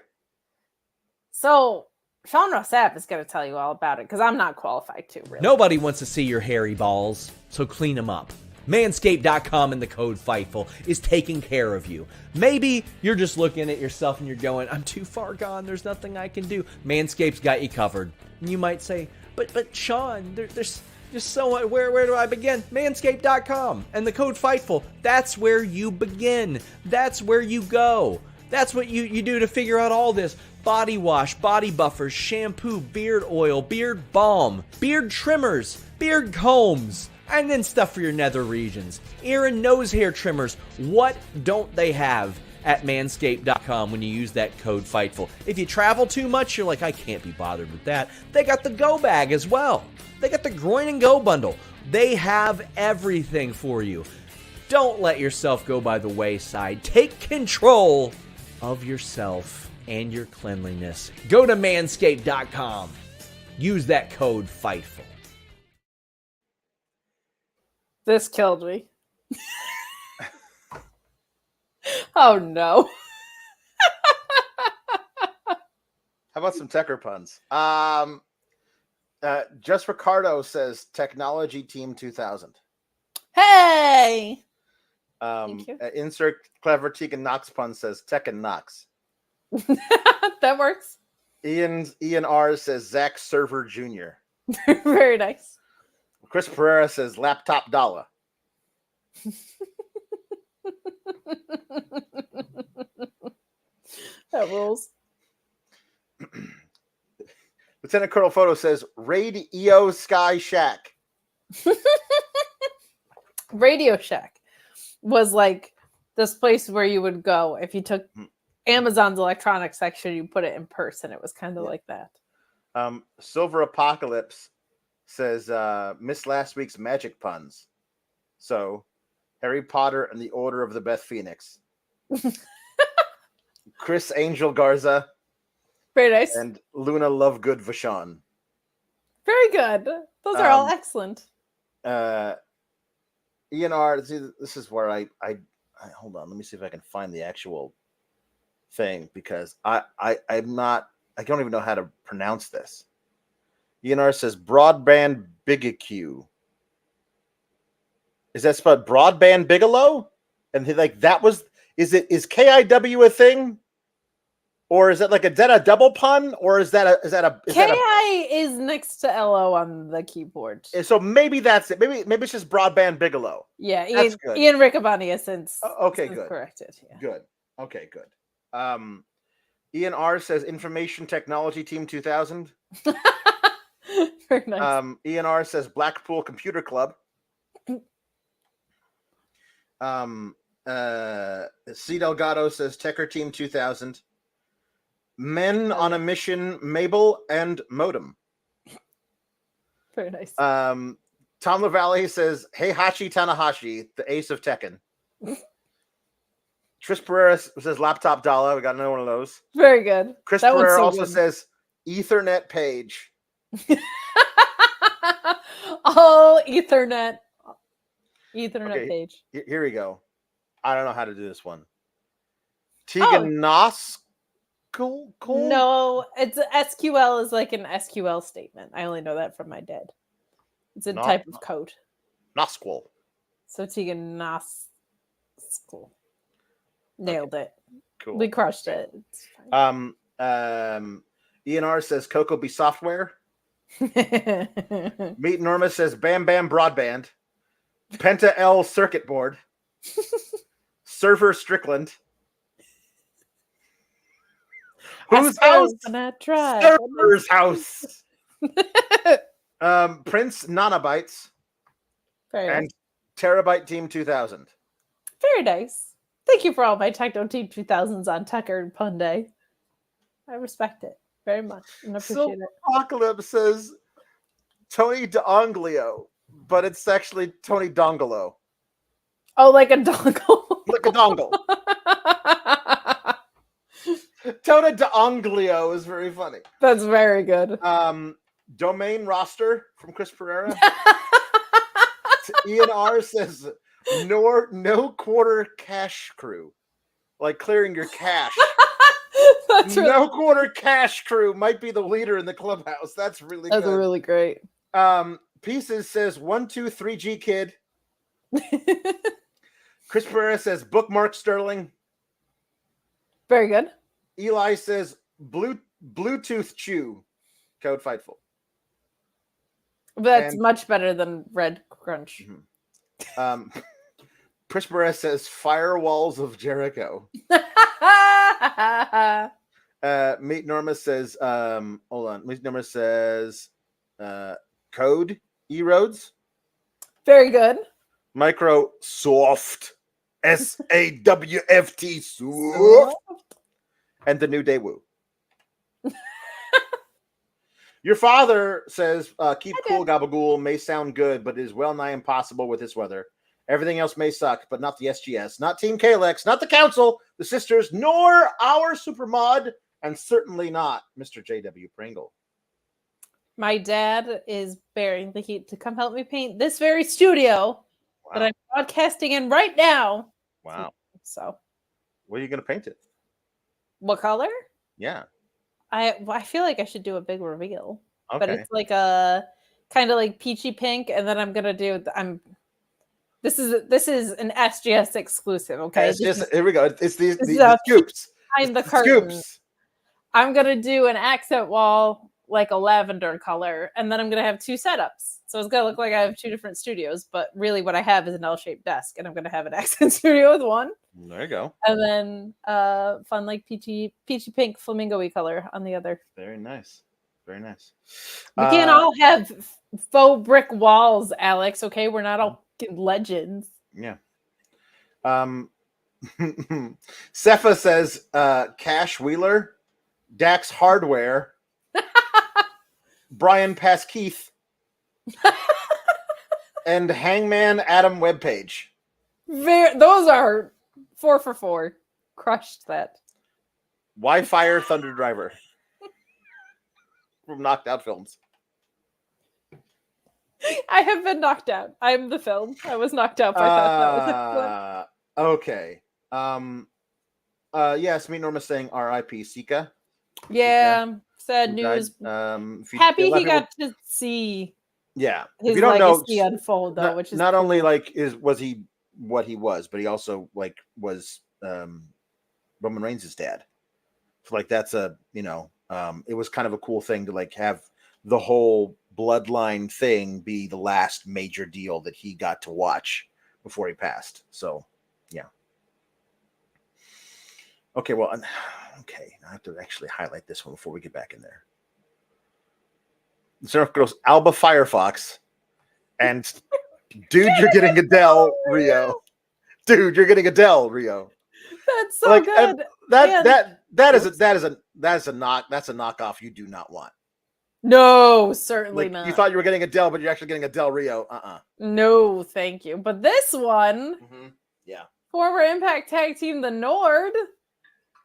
So Shawn Rossap is going to tell you all about it because I'm not qualified to. Really. Nobody wants to see your hairy balls, so clean them up. Manscaped.com and the code FIGHTFUL is taking care of you. Maybe you're just looking at yourself and you're going, I'm too far gone. There's nothing I can do. Manscaped's got you covered. And you might say, but Shawn, there's just so much. Where do I begin? Manscaped.com and the code FIGHTFUL. That's where you begin. That's where you go. That's what you do to figure out all this. Body wash, body buffers, shampoo, beard oil, beard balm, beard trimmers, beard combs, and then stuff for your nether regions. Ear and nose hair trimmers. What don't they have at manscaped.com when you use that code FIGHTFUL? If you travel too much, you're like, I can't be bothered with that. They got the go bag as well. They got the groin and go bundle. They have everything for you. Don't let yourself go by the wayside. Take control of yourself and your cleanliness. Go to manscaped.com. Use that code FIGHTFUL. This killed me. Oh no. How about some Tecker puns? Just Ricardo says Technology Team 2000. Hey. Insert clever Tegan Knox pun says Tekken Knox. That works. Ian R says Zach Server Jr. Very nice. Chris Pereira says Laptop Dollar. That rules. Lieutenant Colonel Photo says Raid EO Sky Shack. Radio Shack was like this place where you would go if you took Amazon's electronics section, you put it in person. It was kind of like that. Silver Apocalypse says missed last week's magic puns. So Harry Potter and the Order of the Beth Phoenix. Chris Angel Garza. Very nice. And Luna Lovegood Vashon. Very good. Those are all excellent. Ian R, this is where I hold on, let me see if I can find the actual thing because I'm not, I don't even know how to pronounce this. Ian R says Broadband Bigelow. Is that spelled Broadband Bigelow? And that was, is KIW a thing? Or is that is that a double pun? Or is that a KI is next to LO on the keyboard. So maybe that's it. Maybe it's just Broadband Bigelow. Yeah, Ian Riccaboni has since good. Corrected. Yeah. Good. Okay, good. Ian R says Information Technology Team 2000. Very nice. Ian R says Blackpool Computer Club. C Delgado says Tecker Team 2000. Men on a Mission, Mabel and Modem. Very nice. Tom LaValle says, Hey Hachi Tanahashi, the ace of Tekken. Tris Pereira says Laptop Dollar. We got another one of those. Very good. Chris Pereira also says Ethernet Page. Oh, Ethernet Page. Here we go. I don't know how to do this one. Tegan Nos. Cool. No, it's SQL is like an SQL statement. I only know that from my dad. It's a type of code. Nosquil. So Tegan Nosquil. Nailed it. Cool. We crushed it. Ian R says Coco Be Software. Meet Norma says Bam Bam Broadband. Penta L circuit board. Server Strickland. Whose house? Server's house. Prince Nanabytes. And Terabyte Team 2000. Very nice. Thank you for all my Techno Team 2000s on Tucker and Pun Day. I respect it very much and appreciate it. Apocalypse says Tony D'Anglio, but it's actually Tony Dongolo. Oh, like a dongle. Like a dongle. Tony D'Anglio is very funny. That's very good. Domain roster from Chris Pereira. Ian R says no quarter cash crew. Like clearing your cash. No quarter cash crew might be the leader in the clubhouse. That's really good. That's really great. Pieces says 1, 2, 3G kid. Chris Pereira says bookmark Sterling. Very good. Eli says Bluetooth Chew. Code Fightful. That's much better than Red Crunch. Chris Pereira says Firewalls of Jericho. Meet Norma says hold on. Meet Norma says Code E-Roads. Very good. Micro Soft. SAWFT Soft. And the New Day Woo. Your father says, keep cool, Gabagool. May sound good, but it is well nigh impossible with this weather. Everything else may suck, but not the SGS, not Team Kalex, not the Council, the Sisters, nor our Supermod, and certainly not Mr. J.W. Pringle. My dad is bearing the heat to come help me paint this very studio that I'm broadcasting in right now. Wow. So. What are you going to paint it? What color? Yeah. I feel like I should do a big reveal. Okay. But it's like a kind of like peachy pink, and then I'm gonna do this is an SGS exclusive, okay? Here we go. It's the scoops. Behind the curtain. Scoops. I'm gonna do an accent wall, like a lavender color, and then I'm gonna have 2 setups. So it's gonna look like I have 2 different studios, but really what I have is an L-shaped desk, and I'm gonna have an accent studio with one. There you go. And then fun like peachy pink flamingo-y color on the other. Very nice. Very nice. We can't all have faux brick walls, Alex, okay? We're not all legends. Yeah. Cepha says Cash Wheeler, Dax Hardware, Brian Paskeith, and Hangman Adam webpage. Those are 4 for 4. Crushed that. Wi-Fi Thunder Driver from Knocked Out Films. I have been knocked out. I'm the film. I was knocked out. I thought that was okay. Yes, me Norma saying R.I.P. Sika. Yeah, Sika, sad news. Happy he got to see. Yeah, his if you don't legacy know, unfold though, which is not cool. only like was he what he was, but he also like was Roman Reigns' dad. So like that's a it was kind of a cool thing to like have the whole bloodline thing be the last major deal that he got to watch before he passed. So yeah. Okay, well, okay, I have to actually highlight this one before we get back in there. Surf Girls, Alba Firefox, and dude, you're getting Adele Rio. Dude, you're getting Adele Rio. That's so good. That's a knockoff you do not want. No, certainly not. You thought you were getting Adele, but you're actually getting Adele Rio. No, thank you. But this one, yeah, former Impact Tag Team, the Nord.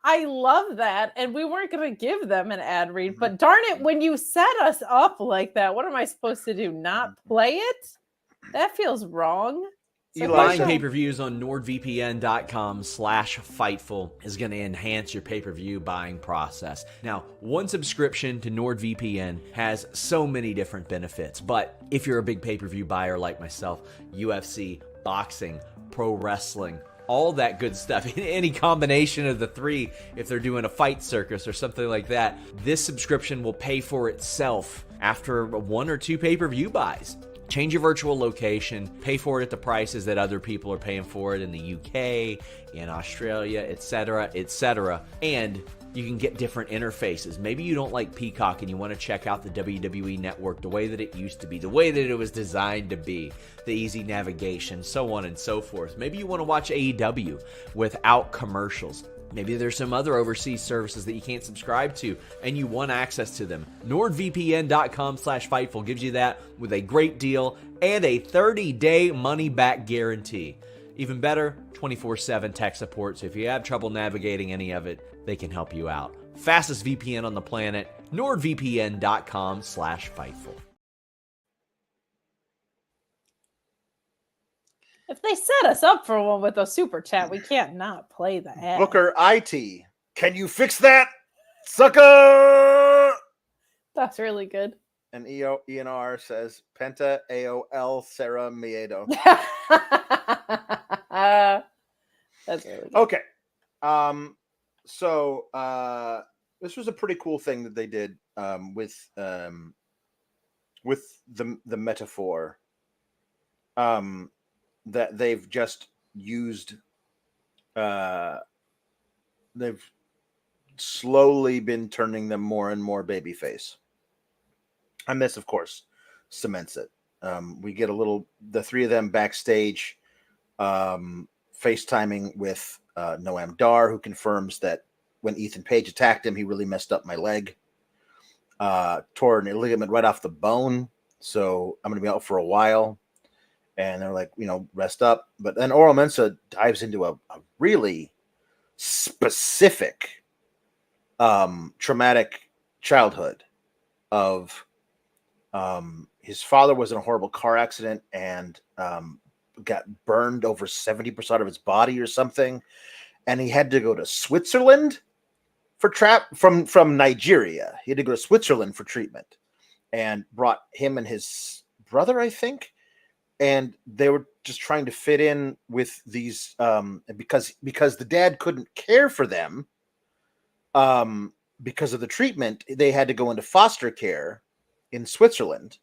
I love that. And we weren't going to give them an ad read, but darn it, when you set us up like that, what am I supposed to do? Not play it? That feels wrong. Buying pay-per-views on NordVPN.com/Fightful is going to enhance your pay-per-view buying process. Now, one subscription to NordVPN has so many different benefits, but if you're a big pay-per-view buyer like myself, UFC, boxing, pro wrestling, all that good stuff, any combination of the three, if they're doing a fight circus or something like that, this subscription will pay for itself after 1 or 2 pay-per-view buys. Change your virtual location, pay for it at the prices that other people are paying for it in the UK, in Australia, etc., etc. And you can get different interfaces. Maybe you don't like Peacock and you want to check out the WWE Network the way that it used to be, the way that it was designed to be, the easy navigation, so on and so forth. Maybe you want to watch AEW without commercials. Maybe there's some other overseas services that you can't subscribe to and you want access to them. NordVPN.com/Fightful gives you that with a great deal and a 30-day money-back guarantee. Even better, 24/7 tech support, so if you have trouble navigating any of it, they can help you out. Fastest VPN on the planet, NordVPN.com/Fightful. If they set us up for one with a super chat, we can't not play the ad. Booker IT, can you fix that, sucker? That's really good. And ENR says Penta AOL Sarah Miedo. That's really good. Okay. So this was a pretty cool thing that they did with the metaphor that they've just used. They've slowly been turning them more and more babyface. And this, of course, cements it. We get the three of them backstage, FaceTiming with Noam Dar, who confirms that when Ethan Page attacked him, he really messed up my leg. Tore a ligament right off the bone. So I'm going to be out for a while. And they're like, rest up. But then Oro Mensah dives into a really specific traumatic childhood of his father was in a horrible car accident and got burned over 70% of his body or something. And he had to go to Switzerland for from Nigeria. He had to go to Switzerland for treatment and brought him and his brother, I think. And they were just trying to fit in with these because the dad couldn't care for them because of the treatment. They had to go into foster care in Switzerland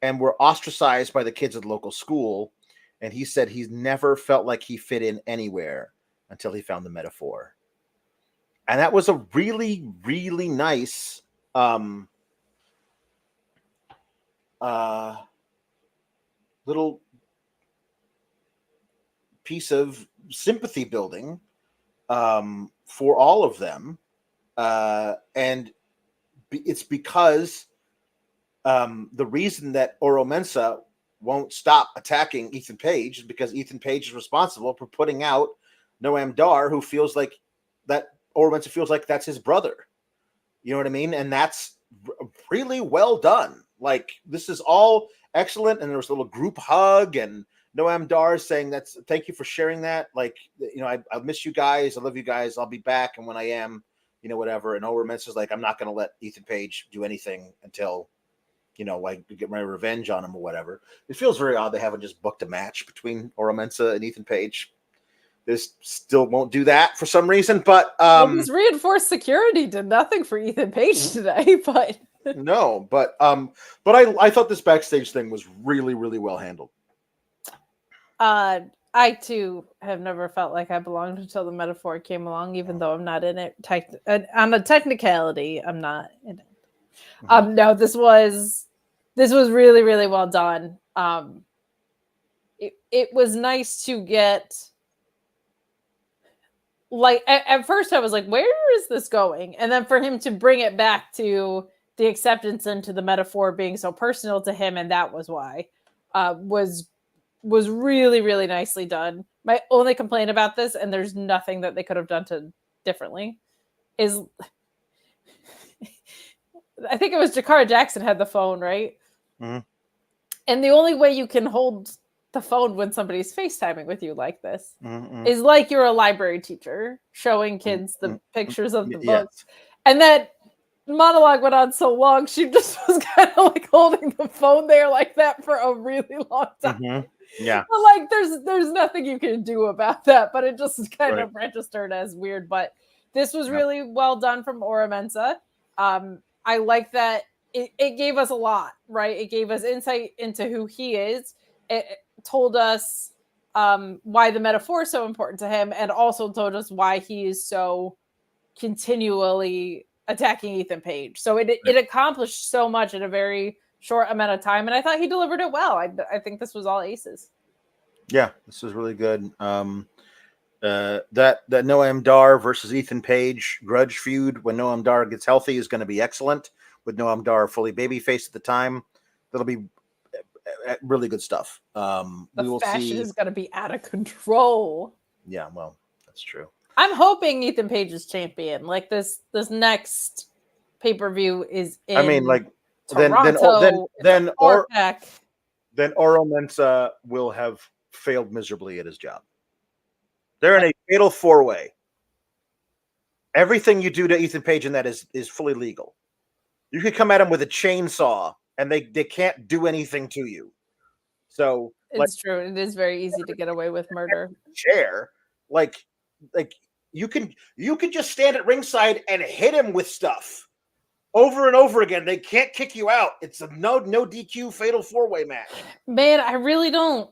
and were ostracized by the kids at the local school. And he said he's never felt like he fit in anywhere until he found the metaphor. And that was a really, really nice little piece of sympathy building for all of them. And it's because the reason that Oro Mensah won't stop attacking Ethan Page is because Ethan Page is responsible for putting out Noam Dar, who feels like that Oro Mensah feels like that's his brother. You know what I mean? And that's really well done. Like, this is all excellent. And there was a little group hug and Noam Dar saying thank you for sharing that. Like, I miss you guys. I love you guys. I'll be back. And when I am, whatever. And Oro Mensah's like, I'm not going to let Ethan Page do anything until, I get my revenge on him or whatever. It feels very odd they haven't just booked a match between Oro Mensah and Ethan Page. This still won't do that for some reason, but this reinforced security did nothing for Ethan Page today, but no, but I thought this backstage thing was really, really well handled. I too have never felt like I belonged until the metaphor came along, even though I'm not in it. On a technicality, I'm not in it. Mm-hmm. No, this was really, really well done. It was nice to get, like, at first I was like, where is this going? And then for him to bring it back to the acceptance and to the metaphor being so personal to him, and that was why, was really, really nicely done. My only complaint about this, and there's nothing that they could have done differently, is I think it was Jakara Jackson had the phone, right? Mm-hmm. And the only way you can hold the phone when somebody's FaceTiming with you like this is like you're a library teacher showing kids the pictures of the books. And that monologue went on so long, she just was kind of like holding the phone there like that for a really long time. Mm-hmm. Yeah. But like there's nothing you can do about that, but it just kind of registered as weird. But this was really well done from Oro Mensah. I like that it gave us a lot, right? It gave us insight into who he is. It told us why the metaphor is so important to him, and also told us why he is so continually attacking Ethan Page. So it accomplished so much in a very short amount of time, and I thought he delivered it well. I think this was all aces. Yeah, this was really good. That Noam Dar versus Ethan Page grudge feud when Noam Dar gets healthy is going to be excellent. With Noam Dar fully babyface at the time, that'll be really good stuff. We will fashion see. Is going to be out of control. Yeah, well, that's true. I'm hoping Ethan Page is champion. Like this next pay-per-view is in. I mean, like Toronto, then Oro Mensah will have failed miserably at his job. They're in a fatal 4-way. Everything you do to Ethan Page in that is fully legal. You can come at him with a chainsaw, and they can't do anything to you. So it's true. It is very easy to get away with murder. Chair, like you can just stand at ringside and hit him with stuff over and over again. They can't kick you out. It's a no DQ fatal 4-way match. Man, I really don't.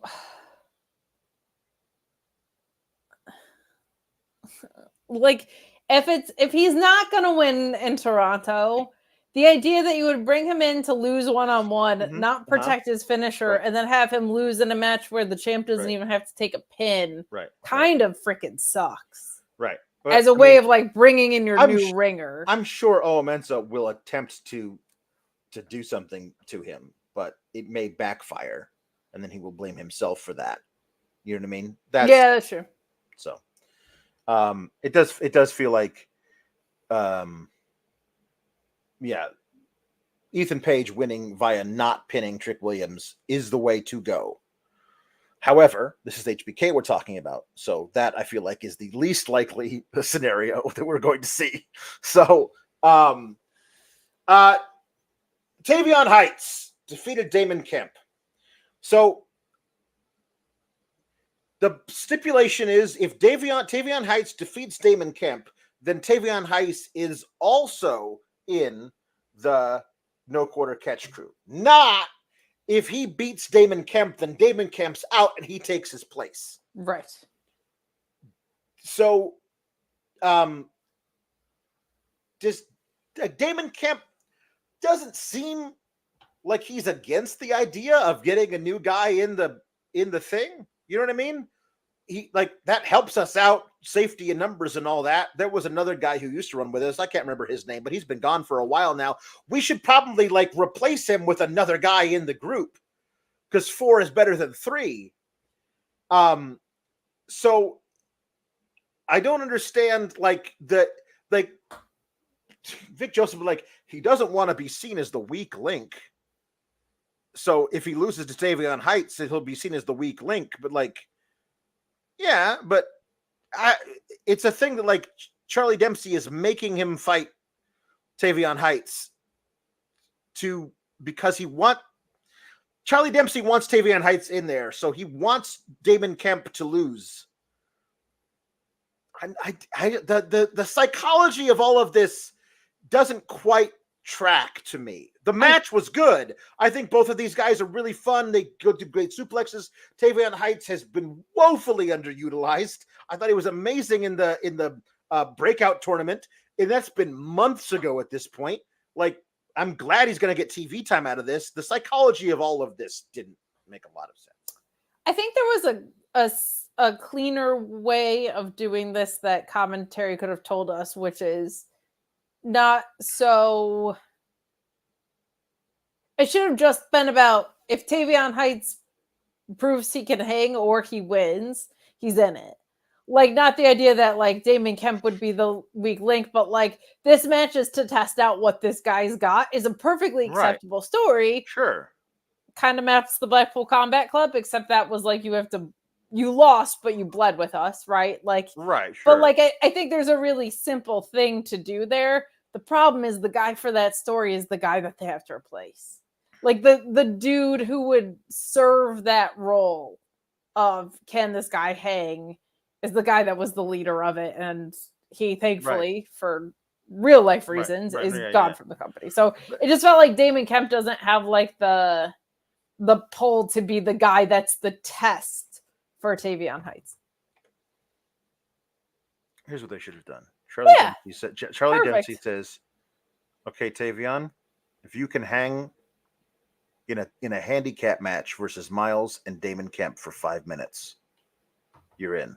Like, if he's not gonna win in Toronto, the idea that you would bring him in to lose one-on-one, not protect his finisher, and then have him lose in a match where the champ doesn't even have to take a pin, kind of freaking sucks. Right. As a way of like bringing in your new ringer. I'm sure Oro Mensah will attempt to do something to him, but it may backfire, and then he will blame himself for that. You know what I mean? That's true. So, it does feel like, Ethan Page winning via not pinning Trick Williams is the way to go. However, this is HBK we're talking about, so that I feel like is the least likely scenario that we're going to see. So, Tavion Heights defeated Damon Kemp. So, the stipulation is if Tavion Heights defeats Damon Kemp, then Tavion Heights is also in the No Quarter Catch crew. Not if he beats Damon Kemp, then Damon Kemp's out and he takes his place. Right. So, just Damon Kemp doesn't seem like he's against the idea of getting a new guy in the thing. You know what I mean? He that helps us out, safety and numbers and all that. There was another guy who used to run with us. I can't remember his name, but he's been gone for a while now. We should probably replace him with another guy in the group because 4 is better than 3. So I don't understand Vic Joseph he doesn't want to be seen as the weak link. So if he loses to Tavion Heights, he'll be seen as the weak link. But yeah, but it's a thing that Charlie Dempsey is making him fight Tavion Heights because Charlie Dempsey wants Tavion Heights in there, so he wants Damon Kemp to lose. The psychology of all of this doesn't quite track to me. The match was good. I think both of these guys are really fun. They go to great suplexes. Tavion Heights has been woefully underutilized. I thought he was amazing in the breakout tournament, and that's been months ago at this point. I'm glad he's going to get TV time out of this. The psychology of all of this didn't make a lot of sense. I think there was a cleaner way of doing this that commentary could have told us, which is not so. It should have just been about if Tavion Heights proves he can hang or he wins, he's in it. Not the idea that Damon Kemp would be the weak link, but this match is to test out what this guy's got is a perfectly acceptable story. Sure. Kind of maps the Blackpool Combat Club, except that was you lost, but you bled with us, right? Right. Sure. But I think there's a really simple thing to do there. The problem is the guy for that story is the guy that they have to replace. The dude who would serve that role of can this guy hang is the guy that was the leader of it. And he thankfully for real life reasons, is gone from the company. So it just felt like Damon Kemp doesn't have like the pull to be the guy that's the test for Tavion Heights. Here's what they should have done. Charlie Dempsey says, "Okay, Tavion, if you can hang in a handicap match versus Miles and Damon Kemp for 5 minutes, you're in.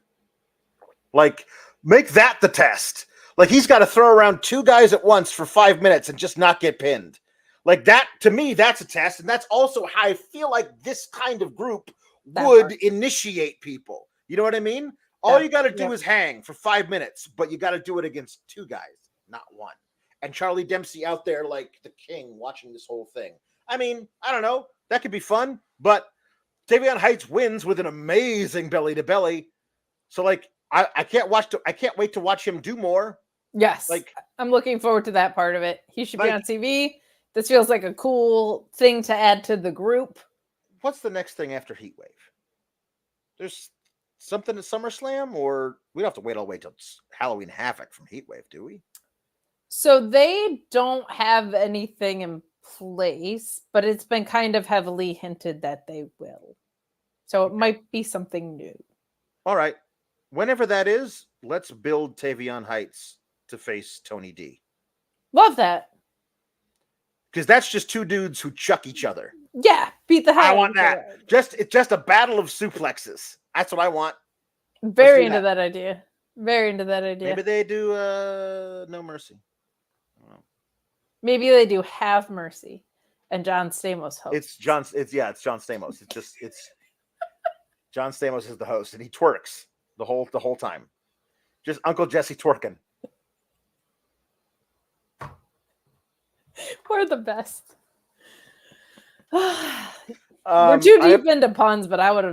Like, make that the test. Like, he's got to throw around 2 guys at once for 5 minutes and just not get pinned. Like, that, to me, that's a test. And that's also how I feel like this kind of group would initiate people. You know what I mean? All you got to do is hang for 5 minutes, but you got to do it against 2 guys, not 1. And Charlie Dempsey out there like the king watching this whole thing. I mean, I don't know. That could be fun, but Tavion Heights wins with an amazing belly to belly. So like, I can't wait to watch him do more. Yes. Like, I'm looking forward to that part of it. He should be on TV. This feels like a cool thing to add to the group. What's the next thing after Heatwave? There's something at SummerSlam, or we don't have to wait all the way till Halloween Havoc from Heatwave, do we? So they don't have anything in place, but it's been kind of heavily hinted that they will. So it might be something new. All right. Whenever that is, let's build Tavion Heights to face Tony D. Love that. Because that's just 2 dudes who chuck each other. Yeah, beat the hell out of I want that. It's just a battle of suplexes. That's what I want. Very into that idea. Very into that idea. Maybe they do No Mercy. Maybe they do Have Mercy, and John Stamos hosts. It's John Stamos. It's John Stamos is the host, and he twerks the whole time. Just Uncle Jesse twerking. We're the best. We're too deep into puns, but I would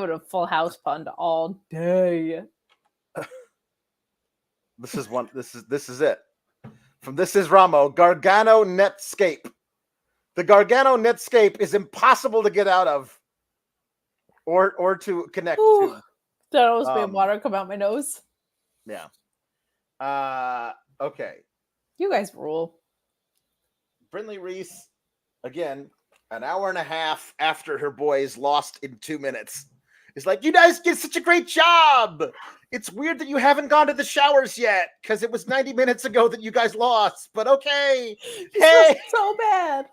have Full House punned all day. This is it. From This Is Ramo, Gargano Netscape. The Gargano Netscape is impossible to get out of or to connect to. That almost made water come out my nose. Yeah. Okay. You guys rule. Brindley Reese, again, an hour and a half after her boys lost in 2 minutes. It's like, you guys did such a great job. It's weird that you haven't gone to the showers yet because it was 90 minutes ago that you guys lost. But okay. Hey, so bad.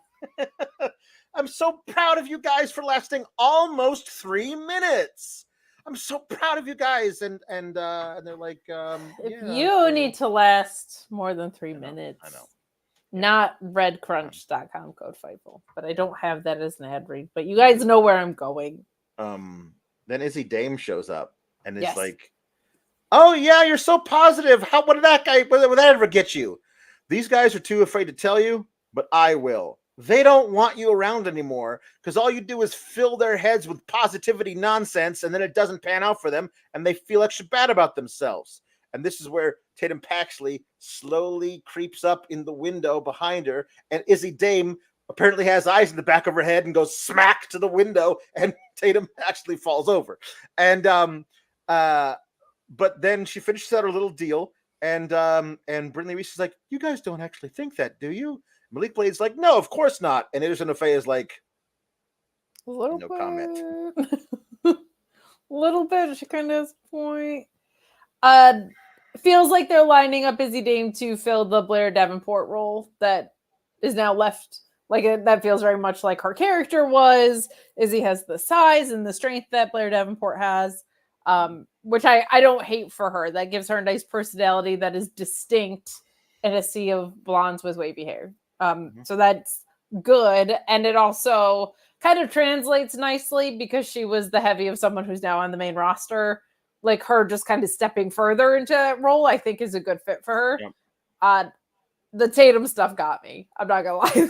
I'm so proud of you guys for lasting almost 3 minutes. I'm so proud of you guys. And they're like, you need to last more than 3 minutes. I know. Not redcrunch.com code Fightful, but I don't have that as an ad read. But you guys know where I'm going. Then Izzy Dame shows up and it's like, oh yeah, you're so positive. What did that ever get you? These guys are too afraid to tell you, but I will. They don't want you around anymore because all you do is fill their heads with positivity nonsense, and then it doesn't pan out for them, and they feel extra bad about themselves. And this is where Tatum Paxley slowly creeps up in the window behind her, and Izzy Dame apparently has eyes in the back of her head and goes smack to the window, and Tatum actually falls over. And but then she finishes out her little deal, and Brindley Reese is like, you guys don't actually think that, do you? Malik Blade's like, no, of course not. And Edris Enofe is like, no comment. Little bit. She kind of has a point. Feels like they're lining up Izzy Dame to fill the Blair Davenport role that is now left. That feels very much like her character was. Izzy has the size and the strength that Blair Davenport has, which I don't hate for her. That gives her a nice personality that is distinct in a sea of blondes with wavy hair. So that's good. And it also kind of translates nicely because she was the heavy of someone who's now on the main roster. Like her just kind of stepping further into that role, I think is a good fit for her. Yep. The Tatum stuff got me. I'm not gonna lie.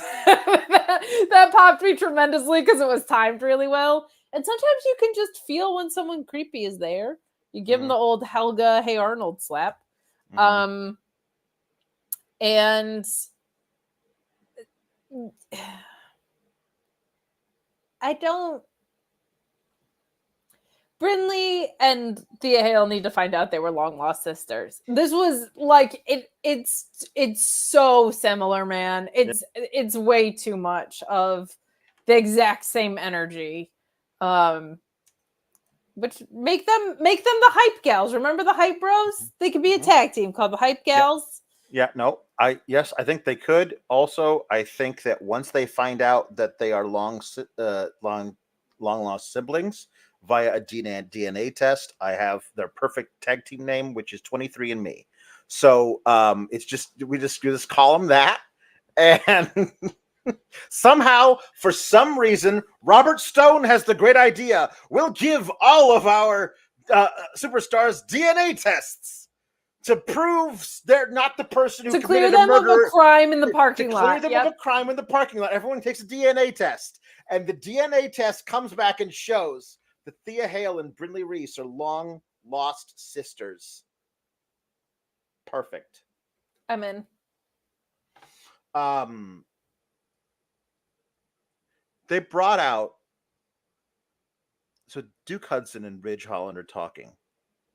that popped me tremendously because it was timed really well. And sometimes you can just feel when someone creepy is there. You give them the old Helga, hey Arnold slap. And Brindley and Thea Hale need to find out they were long lost sisters. This was like it's so similar, man. It's way too much of the exact same energy. Which make them the hype gals. Remember the hype bros? They could be a tag team called the hype gals. Yeah, no. I think they could. Also, I think that once they find out that they are long lost siblings via a DNA test, I have their perfect tag team name, which is 23andMe. So it's just we just call them that, and somehow, for some reason, Robert Stone has the great idea. We'll give all of our superstars DNA tests to prove they're not the person who to committed clear them a murder. of a crime in the parking lot. To clear them of a crime in the parking lot. Everyone takes a DNA test, and the DNA test comes back and shows that Thea Hale and Brindley Reese are long lost sisters. Perfect. I'm in. They brought out, so Duke Hudson and Ridge Holland are talking,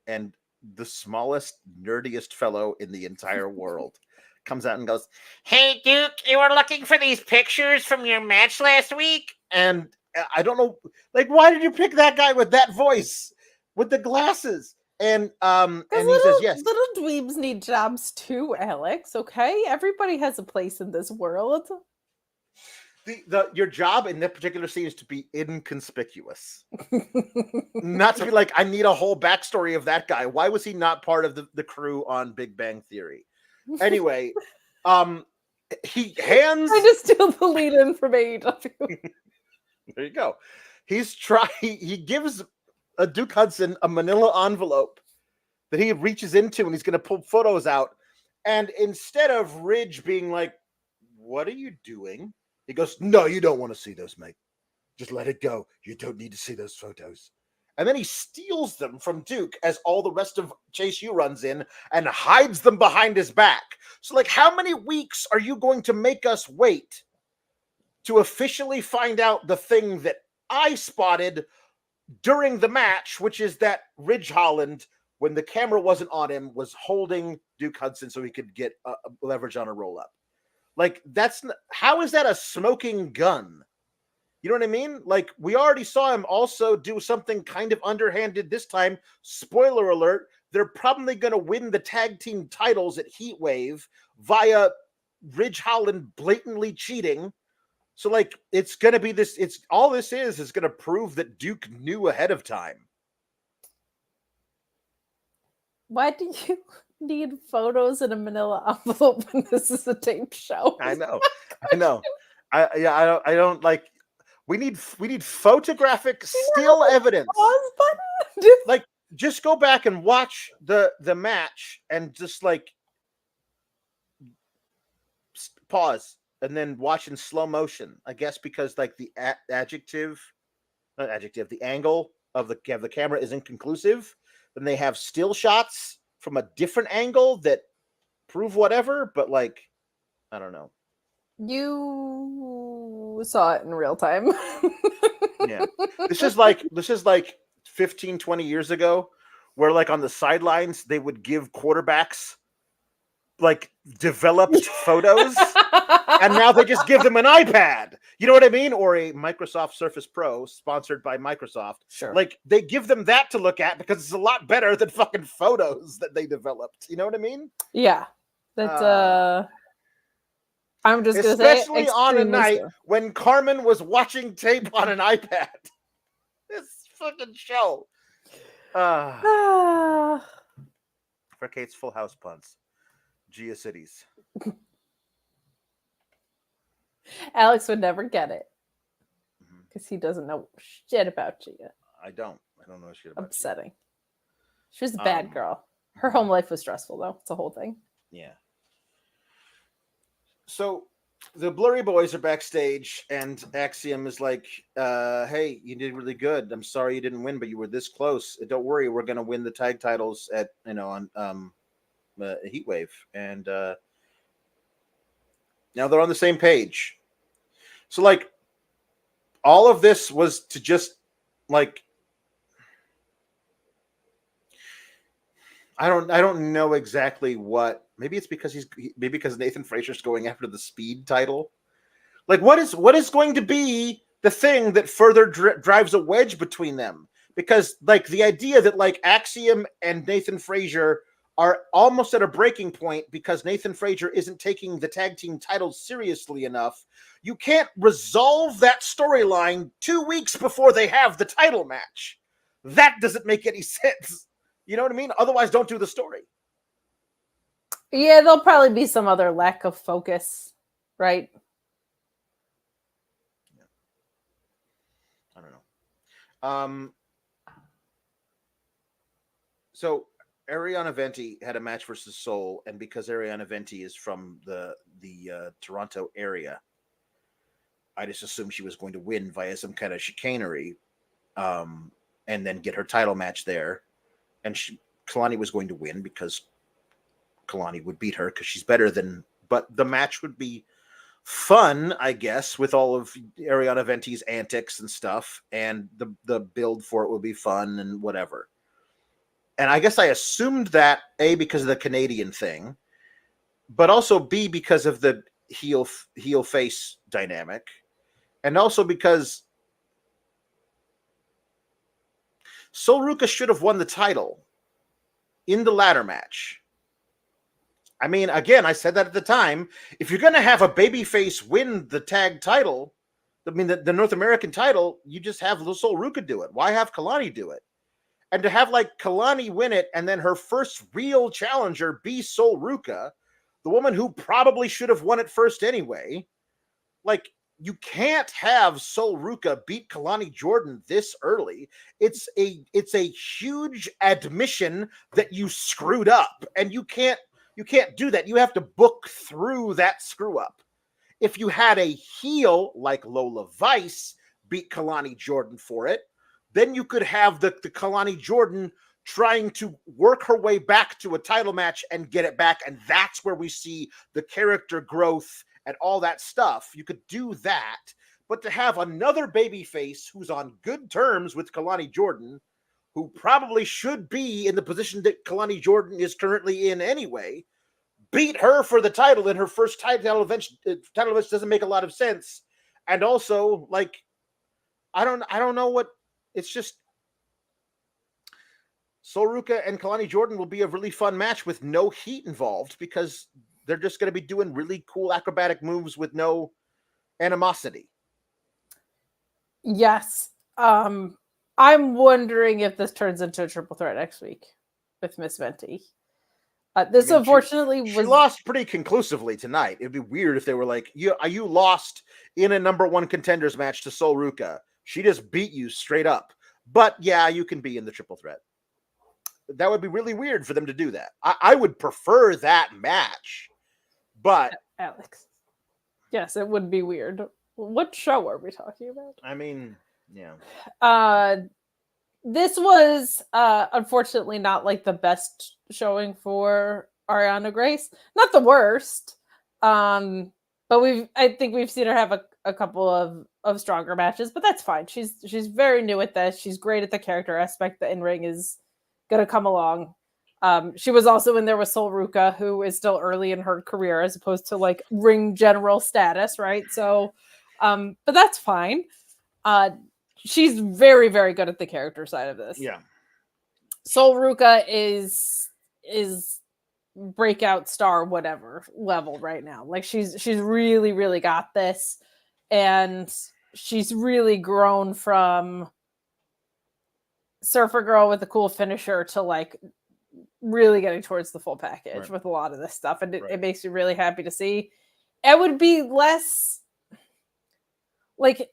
and the smallest, nerdiest fellow in the entire world comes out and goes, "Hey, Duke, you were looking for these pictures from your match last week?" And I don't know, like, why did you pick that guy with that voice, with the glasses? And he says, "Yes, little dweebs need jobs too, Alex. Okay, everybody has a place in this world." Your job in that particular scene is to be inconspicuous, not to be like, I need a whole backstory of that guy. Why was he not part of the crew on Big Bang Theory? Anyway, he hands. I just steal the lead in from AEW. There you go. He gives a Duke Hudson a manila envelope that he reaches into, and he's going to pull photos out. And instead of Ridge being like, "What are you doing?" he goes, "No, you don't want to see those, mate. Just let it go. You don't need to see those photos." And then he steals them from Duke as all the rest of Chase U runs in and hides them behind his back. So, like, how many weeks are you going to make us wait to officially find out the thing that I spotted during the match, which is that Ridge Holland, when the camera wasn't on him, was holding Duke Hudson so he could get a leverage on a roll-up? Like, how is that a smoking gun? You know what I mean? Like, we already saw him also do something kind of underhanded this time. Spoiler alert, they're probably going to win the tag team titles at Heatwave via Ridge Holland blatantly cheating. So, like, it's going to be this. All this is going to prove that Duke knew ahead of time. Why do you need photos in a manila envelope when this is a tape show? I know. I don't like. We need photographic still evidence. Pause button. Like, just go back and watch the match and just like pause and then watch in slow motion. I guess because like the the angle of the camera is inconclusive. Then they have still shots from a different angle that prove whatever. But like, I don't know. You saw it in real time. Yeah. This is like 15, 20 years ago, where like on the sidelines, they would give quarterbacks like developed photos, and now they just give them an iPad. You know what I mean? Or a Microsoft Surface Pro sponsored by Microsoft. Sure. Like, they give them that to look at because it's a lot better than fucking photos that they developed. You know what I mean? Yeah. That's I'm just going to say, especially on a night when Carmen was watching tape on an iPad. This fucking show. For Kate's Full House puns. Gia Cities. Alex would never get it because he doesn't know shit about Gia. I don't know shit about Upsetting. Gia. She was a bad girl. Her home life was stressful, though. It's a whole thing. Yeah. So the Blurry Boys are backstage, and Axiom is like, "Hey, you did really good. I'm sorry you didn't win, but you were this close. Don't worry, we're gonna win the tag titles at on Heatwave." And now they're on the same page. So like, all of this was to just like I don't know exactly what. Maybe it's because because Nathan Frazer's going after the speed title. Like, what is going to be the thing that further drives a wedge between them? Because like the idea that like Axiom and Nathan Frazer are almost at a breaking point because Nathan Frazer isn't taking the tag team titles seriously enough. You can't resolve that storyline 2 weeks before they have the title match. That doesn't make any sense. You know what I mean? Otherwise, don't do the story. Yeah, there'll probably be some other lack of focus, right? I don't know. So Arianna Venti had a match versus Soul, and because Arianna Venti is from the Toronto area, I just assumed she was going to win via some kind of chicanery, and then get her title match there. And Kalani was going to win because Kalani would beat her because she's better than. But the match would be fun, I guess, with all of Arianna Venti's antics and stuff, and the build for it will be fun and whatever. And I guess I assumed that A, because of the Canadian thing, but also B, because of the heel face dynamic, and also because Sol Ruca should have won the title in the ladder match. I mean, again, I said that at the time. If you're going to have a babyface win the tag title, I mean, the North American title, you just have Sol Ruca do it. Why have Kalani do it? And to have like Kalani win it and then her first real challenger be Sol Ruca, the woman who probably should have won it first anyway, like, you can't have Sol Ruca beat Kalani Jordan this early. It's a huge admission that you screwed up, and you can't do that. You have to book through that screw up. If you had a heel like Lola Vice beat Kalani Jordan for it, then you could have the Kalani Jordan trying to work her way back to a title match and get it back, and that's where we see the character growth and all that stuff. You could do that, but to have another babyface who's on good terms with Kalani Jordan, who probably should be in the position that Kalani Jordan is currently in anyway, beat her for the title in her first title event doesn't make a lot of sense. And also, like, I don't know what. It's just Sol Ruca and Kalani Jordan will be a really fun match with no heat involved because they're just going to be doing really cool acrobatic moves with no animosity. Yes. I'm wondering if this turns into a triple threat next week with Miss Venti. This unfortunately she lost pretty conclusively tonight. It'd be weird if they were like, you lost in a number one contenders match to Sol Ruca. She just beat you straight up. But yeah, you can be in the triple threat. That would be really weird for them to do that. I would prefer that match, but Alex. Yes, it would be weird. What show are we talking about? I mean, yeah. This was unfortunately not like the best showing for Arianna Grace. Not the worst. But I think we've seen her have a couple of stronger matches, but that's fine. She's very new at this. She's great at the character aspect. The in-ring is gonna come along. She was also in there with Sol Ruca, who is still early in her career as opposed to like ring general status, right? So but that's fine. She's very, very good at the character side of this. Yeah. Sol Ruca is breakout star whatever level right now. Like she's really, really got this, and she's really grown from surfer girl with a cool finisher to like really getting towards the full package with a lot of this stuff, and it makes me really happy to see. It would be less like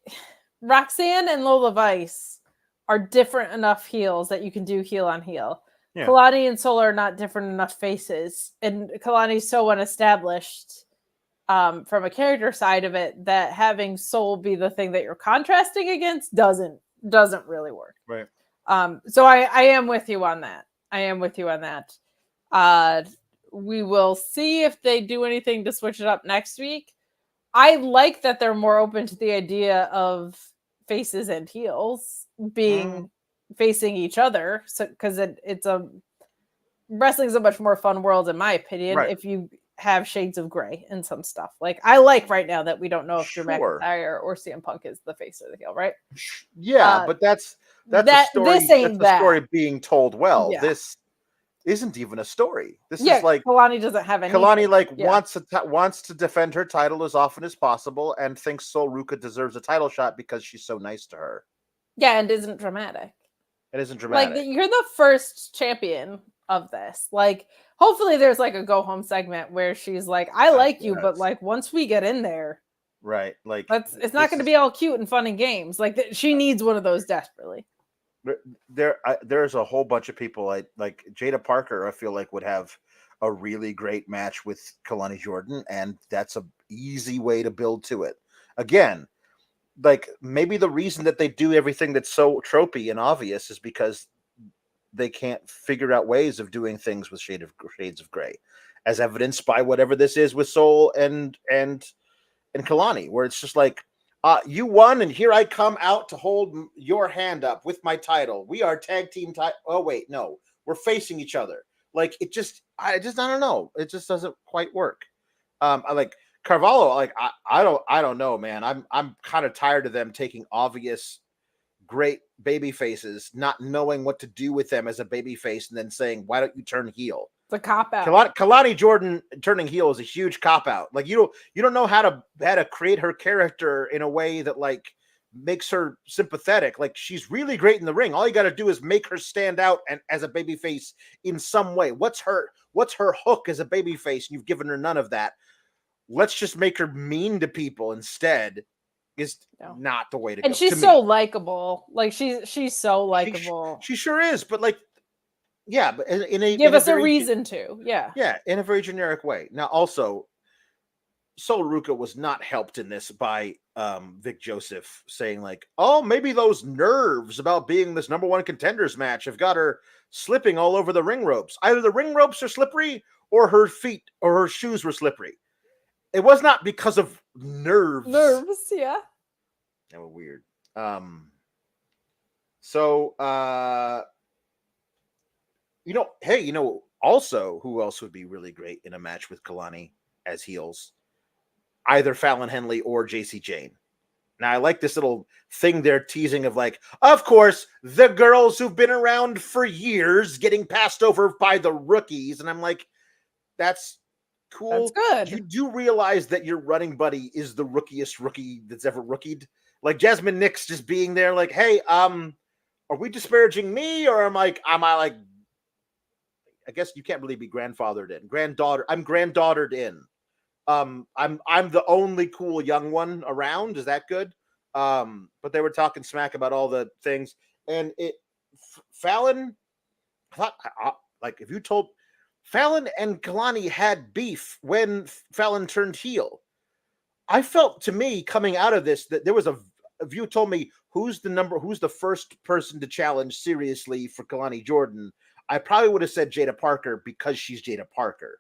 Roxanne and Lola Vice are different enough heels that you can do heel on heel. Yeah. Kalani and Sol are not different enough faces, and Kalani's so unestablished from a character side of it that having Sol be the thing that you're contrasting against doesn't really work. Right. So I am with you on that. We will see if they do anything to switch it up next week. I like that they're more open to the idea of faces and heels being facing each other. So because it's a wrestling's a much more fun world, in my opinion, Right. if you have shades of gray in some stuff. Like, I like right now that we don't know if Drew Sure. McIntyre or CM Punk is the face or the heel, right? Yeah, but that's a story. This ain't that's a story that. being told well. Yeah. This isn't even a story. This Yeah, is like Kalani doesn't have any. Kalani Yeah. wants to defend her title as often as possible and thinks Sol Ruca deserves a title shot because she's so nice to her. Yeah, and isn't dramatic. It isn't dramatic. Like, you're the first champion of this. Like, hopefully there's like a go home segment where she's like, I like you, but like once we get in there, right? Like, it's not going to be all cute and fun and games. Like, she needs one of those desperately. There's a whole bunch of people like Jada Parker. I feel like would have a really great match with Kalani Jordan, and that's a easy way to build to it. Again, like maybe the reason that they do everything that's so tropey and obvious is because they can't figure out ways of doing things with shades of gray, as evidenced by whatever this is with Sol and Kalani, where it's just like, you won, and here I come out to hold your hand up with my title. We are tag team title. Oh wait, no, we're facing each other. Like I don't know. It just doesn't quite work. I like Carvalho. Like I don't know, man. I'm kind of tired of them taking obvious, great baby faces, not knowing what to do with them as a baby face, and then saying, "Why don't you turn heel?" It's a cop out. Kalani Jordan turning heel is a huge cop out. Like you don't know how to create her character in a way that like makes her sympathetic. Like she's really great in the ring. All you got to do is make her stand out and as a baby face in some way. What's her hook as a baby face? And you've given her none of that. Let's just make her mean to people instead. Is not the way to go. And she's so likable. Like she's so likable. She sure is, but like. Yeah, but give us a reason to. Yeah. Yeah, in a very generic way. Now, also, Sol Ruca was not helped in this by Vic Joseph saying like, "Oh, maybe those nerves about being this #1 contenders match have got her slipping all over the ring ropes. Either the ring ropes are slippery, or her feet or her shoes were slippery. It was not because of nerves. Nerves, yeah. They were weird. Also, who else would be really great in a match with Kalani as heels? Either Fallon Henley or JC Jane. Now, I like this little thing they're teasing of like, of course, the girls who've been around for years getting passed over by the rookies. And I'm like, that's cool. That's good. You do realize that your running buddy is the rookiest rookie that's ever rookied. Like Jasmine Nix just being there like, hey, are we disparaging me? Or am I like, I guess you can't really be grandfathered in. I'm granddaughtered in. I'm the only cool young one around. Is that good? But they were talking smack about all the things, and Fallon, like if you told Fallon and Kalani had beef when Fallon turned heel, I felt to me coming out of this that there was if you told me who's the first person to challenge seriously for Kalani Jordan, I probably would have said Jada Parker because she's Jada Parker.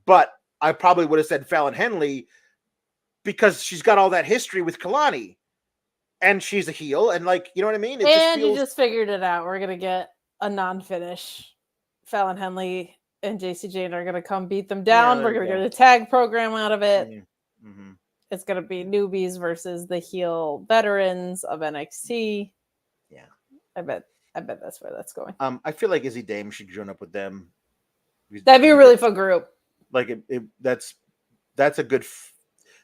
But I probably would have said Fallon Henley because she's got all that history with Kalani. And she's a heel. And like, you know what I mean? You just figured it out. We're going to get a non-finish. Fallon Henley and JC Jane are going to come beat them down. Yeah, we're going to get a tag program out of it. Mm-hmm. It's going to be newbies versus the heel veterans of NXT. Yeah. I bet that's where that's going. I feel like Izzy Dame should join up with them. That'd be a really fun group. Like that's a good.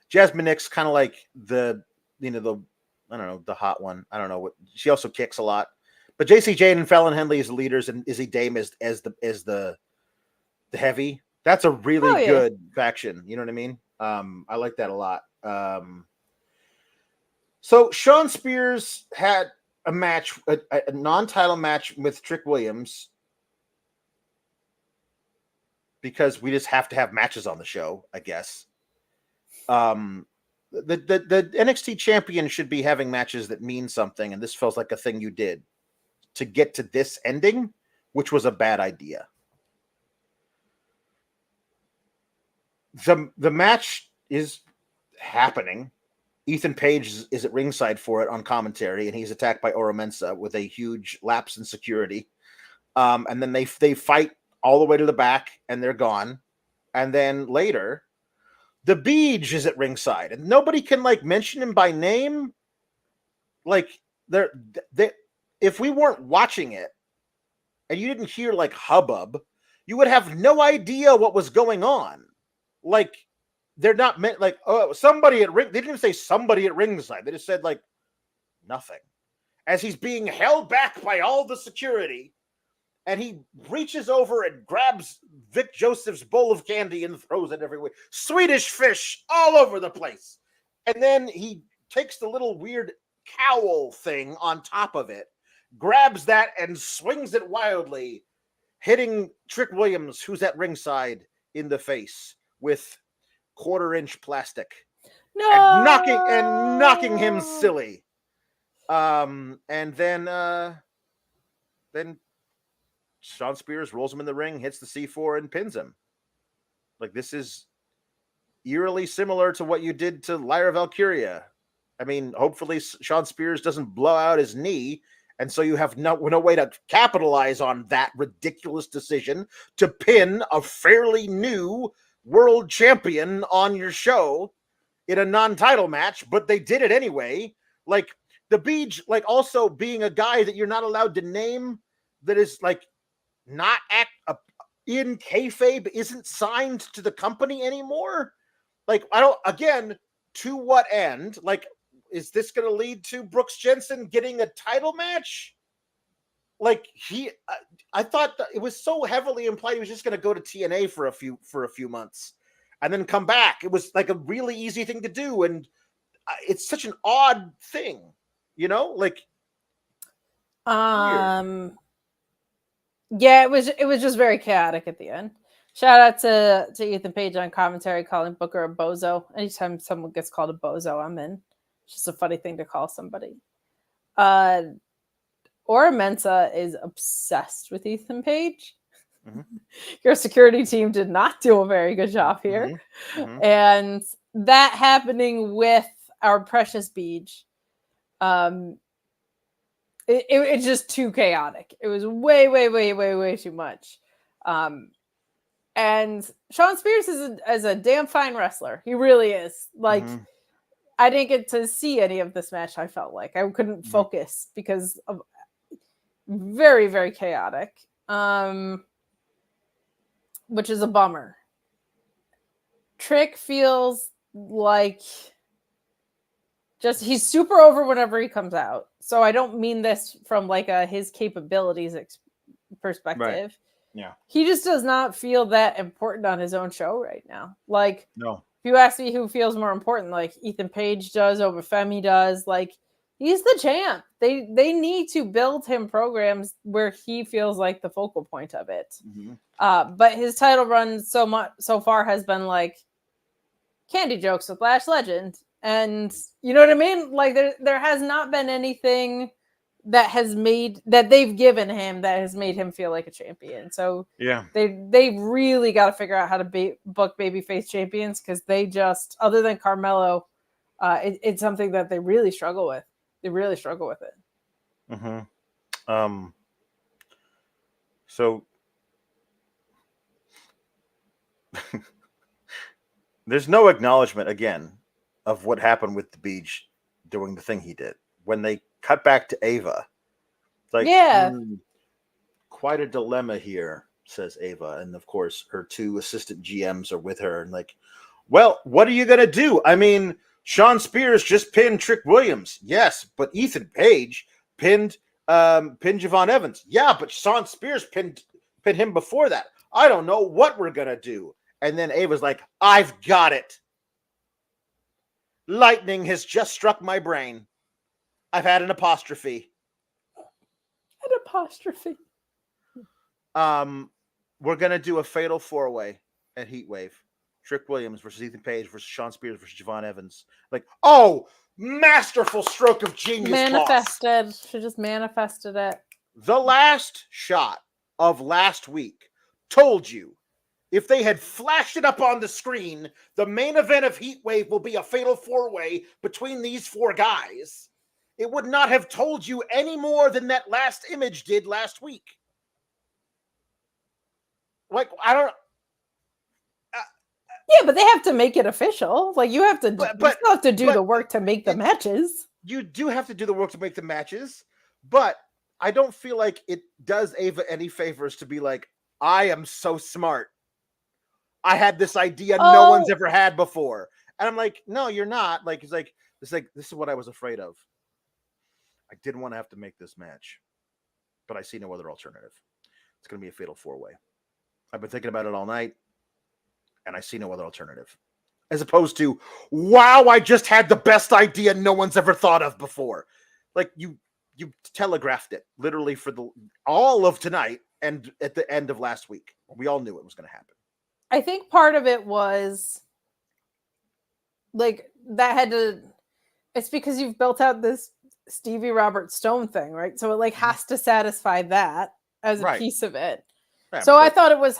Jasmine Nix kind of like the I don't know, the hot one. I don't know what she also kicks a lot. But JC Jane and Fallon Henley as the leaders, and Izzy Dame as the heavy. That's a really good faction. You know what I mean? I like that a lot. So Shawn Spears had a match, a non-title match with Trick Williams, because we just have to have matches on the show, I guess. The NXT champion should be having matches that mean something, and this feels like a thing you did to get to this ending, which was a bad idea. The match is happening. Ethan Page is at ringside for it on commentary, and he's attacked by Oro Mensah with a huge lapse in security. And then they fight all the way to the back, and they're gone. And then later, the Beej is at ringside, and nobody can like mention him by name. Like they if we weren't watching it and you didn't hear like hubbub, you would have no idea what was going on. Like they're not meant like, oh, somebody at ring. They didn't even say somebody at ringside. They just said like nothing. As he's being held back by all the security, and he reaches over and grabs Vic Joseph's bowl of candy and throws it everywhere. Swedish fish all over the place. And then he takes the little weird cowl thing on top of it, grabs that and swings it wildly, hitting Trick Williams, who's at ringside, in the face with 1/4-inch plastic. No, and knocking him silly. And then Shawn Spears rolls him in the ring, hits the C4, and pins him. Like, this is eerily similar to what you did to Lyra Valkyria. I mean, hopefully Shawn Spears doesn't blow out his knee, and so you have no way to capitalize on that ridiculous decision to pin a fairly new world champion on your show in a non-title match, but they did it anyway. Like, the Beej, like, also being a guy that you're not allowed to name, that is like not in kayfabe, isn't signed to the company anymore. Like, I don't, again, to what end? Like, is this going to lead to Brooks Jensen getting a title match? Like, I thought that it was so heavily implied he was just going to go to TNA for a few months and then come back. It was like a really easy thing to do, and it's such an odd thing, you know? Like, weird. Yeah, it was just very chaotic at the end. Shout out to Ethan Page on commentary calling Booker a bozo. Anytime someone gets called a bozo, I'm in. It's just a funny thing to call somebody. Oro Mensah is obsessed with Ethan Page. Mm-hmm. Your security team did not do a very good job here. Mm-hmm. Mm-hmm. And that happening with our precious Beej, it's just too chaotic. It was way too much. And Shawn Spears is a damn fine wrestler. He really is. Like, I didn't get to see any of this match. I felt like I couldn't focus because of very, very chaotic, which is a bummer. Trick feels like just he's super over whenever he comes out. So I don't mean this from like his capabilities perspective. Right. Yeah. He just does not feel that important on his own show right now. Like, no. If you ask me who feels more important, like Ethan Page does, over Femi does, like he's the champ. They need to build him programs where he feels like the focal point of it. Mm-hmm. But his title run so far has been like candy jokes with Lash Legend. And you know what I mean? Like there has not been anything that they've given him that has made him feel like a champion. So yeah, they really got to figure out how to book babyface champions, because they just, other than Carmelo, it's something that they really struggle with. They really struggle with it. Mm-hmm. So there's no acknowledgement again of what happened with the Beej doing the thing he did. When they cut back to Ava, it's like, yeah, quite a dilemma here, says Ava. And of course, her two assistant GMs are with her. And like, well, what are you going to do? I mean, Shawn Spears just pinned Trick Williams. Yes, but Ethan Page pinned Javon Evans. Yeah, but Shawn Spears pinned him before that. I don't know what we're going to do. And then Ava's like, I've got it. Lightning has just struck my brain. I've had an apostrophe. An apostrophe. We're gonna do a fatal 4-way at Heatwave. Trick Williams versus Ethan Page versus Shawn Spears versus Javon Evans. Like, oh, masterful stroke of genius. Manifested. Boss. She just manifested it. The last shot of last week told you, if they had flashed it up on the screen, the main event of Heatwave will be a fatal 4-way between these four guys. It would not have told you any more than that last image did last week. Like, I don't. Yeah, but they have to make it official. Like you have to, you still have to do the work to make the matches. You do have to do the work to make the matches, but I don't feel like it does Ava any favors to be like, I am so smart. I had this idea no one's ever had before, and I'm like, no, you're not. Like it's like this is what I was afraid of. I didn't want to have to make this match, but I see no other alternative. It's going to be a fatal 4-way. I've been thinking about it all night, and I see no other alternative. As opposed to, wow, I just had the best idea no one's ever thought of before. Like you telegraphed it literally for all of tonight and at the end of last week. We all knew it was going to happen. I think part of it was like that had to. It's because you've built out this Stevie Robert Stone thing, right? So it like has to satisfy that as a piece of it. Yeah, so I thought it was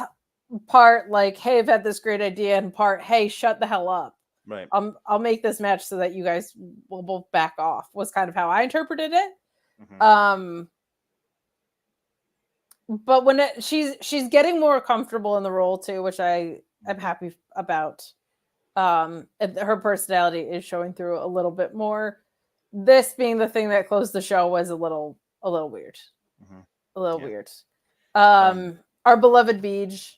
part like, hey, I've had this great idea, and part, hey, shut the hell up. Right. I'll make this match so that you guys will both back off. Was kind of how I interpreted it. Mm-hmm. But when she's getting more comfortable in the role too, which I am happy about. Her personality is showing through a little bit more. This being the thing that closed the show was a little weird. Mm-hmm. A little weird. Our beloved Beej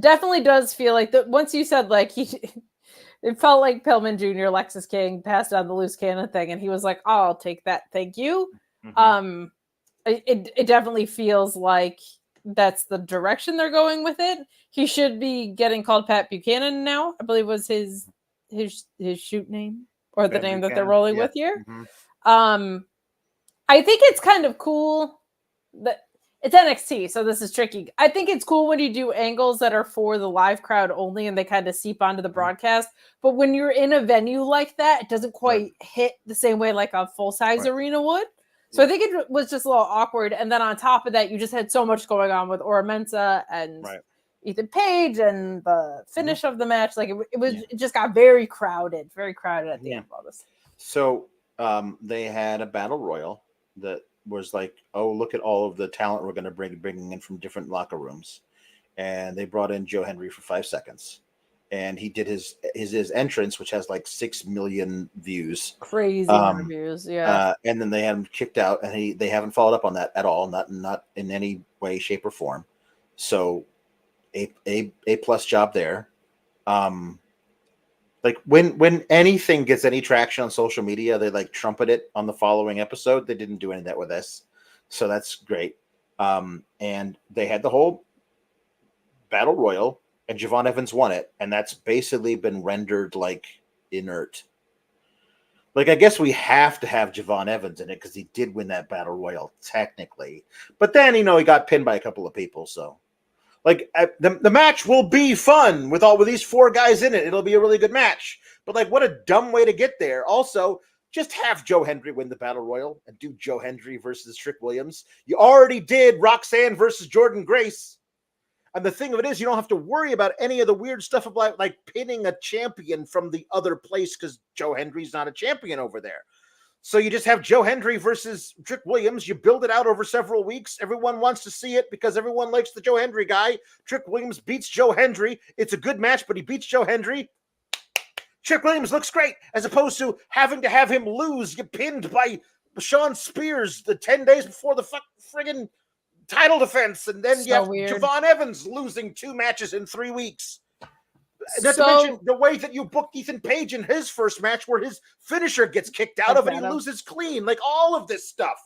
definitely does feel like that. Once you said like it felt like Pillman Jr., Lexus King passed on the loose cannon thing, and he was like, oh, I'll take that, thank you. Mm-hmm. It definitely feels like that's the direction they're going with it. He should be getting called Pat Buchanan now, I believe was his shoot name or the name that they're rolling with here. Mm-hmm. I think it's kind of cool that it's NXT, so this is tricky. I think it's cool when you do angles that are for the live crowd only and they kind of seep onto the broadcast. But when you're in a venue like that, it doesn't quite hit the same way like a full-size arena would. So I think it was just a little awkward. And then on top of that, you just had so much going on with Oro Mensah and Ethan Page and the finish of the match. Like it just got very crowded at the end of all this. So they had a battle royal that was like, oh, look at all of the talent we're going to bringing in from different locker rooms. And they brought in Joe Hendry for 5 seconds. And he did his entrance, which has like 6 million views. Crazy views, and then they had him kicked out, and they haven't followed up on that at all, not in any way, shape, or form. So, a plus job there. Like when anything gets any traction on social media, they like trumpet it on the following episode. They didn't do any of that with this, so that's great. And they had the whole battle royal. And Javon Evans won it, and that's basically been rendered like inert. Like, I guess we have to have Javon Evans in it because he did win that battle royal technically, but then he got pinned by a couple of people. So, like, the match will be fun with these 4 guys in it. It'll be a really good match. But like, what a dumb way to get there. Also, just have Joe Hendry win the battle royal and do Joe Hendry versus Trick Williams. You already did Roxanne versus Jordan Grace. And the thing of it is, you don't have to worry about any of the weird stuff about like pinning a champion from the other place because Joe Hendry's not a champion over there. So you just have Joe Hendry versus Trick Williams. You build it out over several weeks. Everyone wants to see it because everyone likes the Joe Hendry guy. Trick Williams beats Joe Hendry. It's a good match, but he beats Joe Hendry. Trick Williams looks great, as opposed to having to have him lose. You pinned by Shawn Spears the 10 days before the friggin' title defense, and then you have Javon Evans losing 2 matches in 3 weeks. Not to mention the way that you booked Ethan Page in his first match where his finisher gets kicked out of and he loses clean. Like, all of this stuff.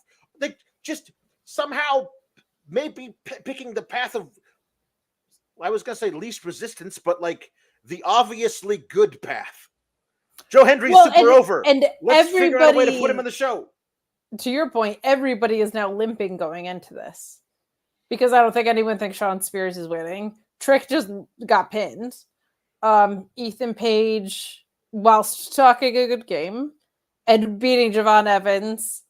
Like, just somehow maybe picking the path of, I was going to say least resistance, but like the obviously good path. Joe Hendry's super over. And let's figure out a way to put him in the show. To your point, everybody is now limping going into this. Because I don't think anyone thinks Shawn Spears is winning. Trick just got pinned. Ethan Page, whilst talking a good game and beating Javon Evans,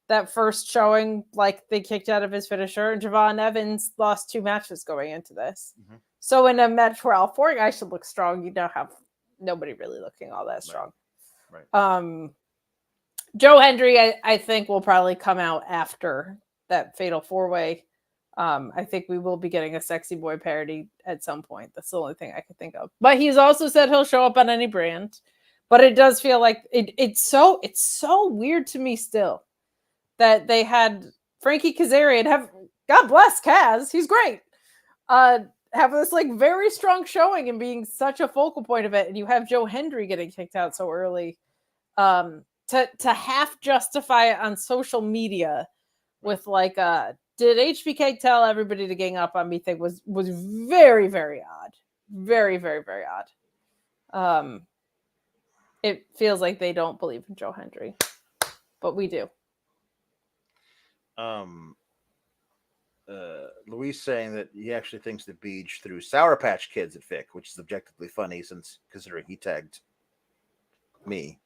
that first showing, like they kicked out of his finisher, and Javon Evans lost 2 matches going into this. Mm-hmm. So in a match where all 4 guys should look strong, you don't have nobody really looking all that strong. Right. Joe Hendry, I think, will probably come out after that fatal 4-way. I think we will be getting a sexy boy parody at some point. That's the only thing I can think of. But he's also said he'll show up on any brand. But it does feel like it's so weird to me still that they had Frankie Kazarian have, God bless Kaz, he's great. Have this like very strong showing and being such a focal point of it, and you have Joe Hendry getting kicked out so early. To half justify it on social media with like did HBK tell everybody to gang up on me thing was very, very odd. Very, very, very odd. It feels like they don't believe in Joe Hendry, but we do. Luis saying that he actually thinks that Beach threw Sour Patch Kids at Vic, which is objectively funny since considering he tagged me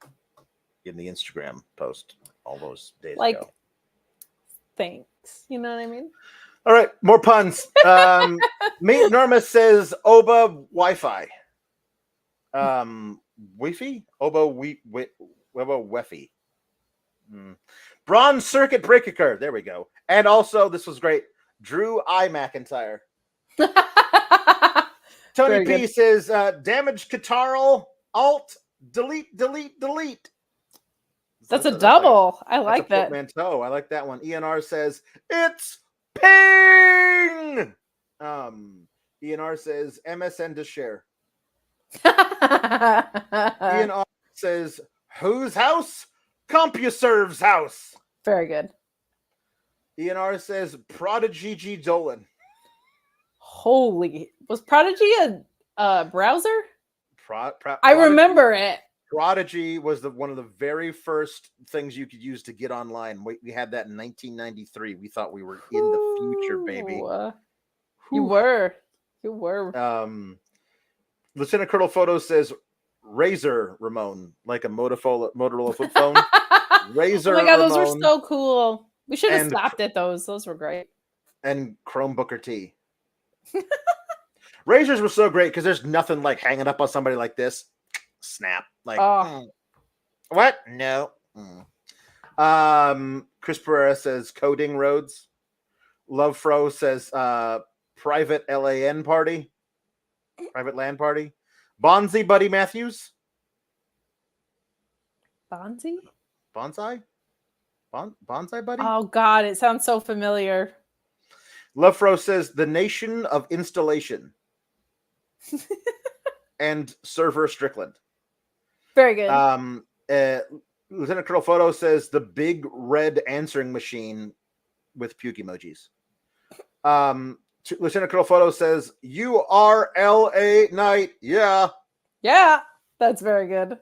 in the Instagram post all those days ago. Thanks. You know what I mean? All right, more puns. Meet Norma says Oba Wi-Fi. Wi-Fi? Oba Weffi. Bronze Circuit Breaker. There we go. And also, this was great. Drew I. McIntyre. Tony P says, damage Catarl, Alt, delete. That's a double. I like that. Portmanteau. I like that one. ENR says, it's ping! ENR says, MSN to share. ENR says, whose house? CompuServe's house. Very good. ENR says Prodigy G. Dolan. Holy. Was Prodigy a browser? I Prodigy, remember it. Prodigy was one of the very first things you could use to get online. We had that in 1993. We thought we were in the future, baby. You were. Lieutenant Colonel Photo says Razor Ramon, like a Motorola flip phone. Razor. Oh my god, those Ramon, were so cool. We should have stopped at those. Those were great. And Chrome Booker T. Razors were so great because there's nothing like hanging up on somebody like this. Snap. Like, what? No. Chris Pereira says coding roads. Love Fro says private LAN party. Private LAN party. Bonzi Buddy Matthews. Bonzi? Bonsai Buddy? Oh god, it sounds so familiar. Love Fro says the nation of installation. And server Strickland. Very good. Lieutenant Colonel Photo says the big red answering machine with puke emojis. Lieutenant Colonel Photo says you are LA Knight. Yeah, that's very good.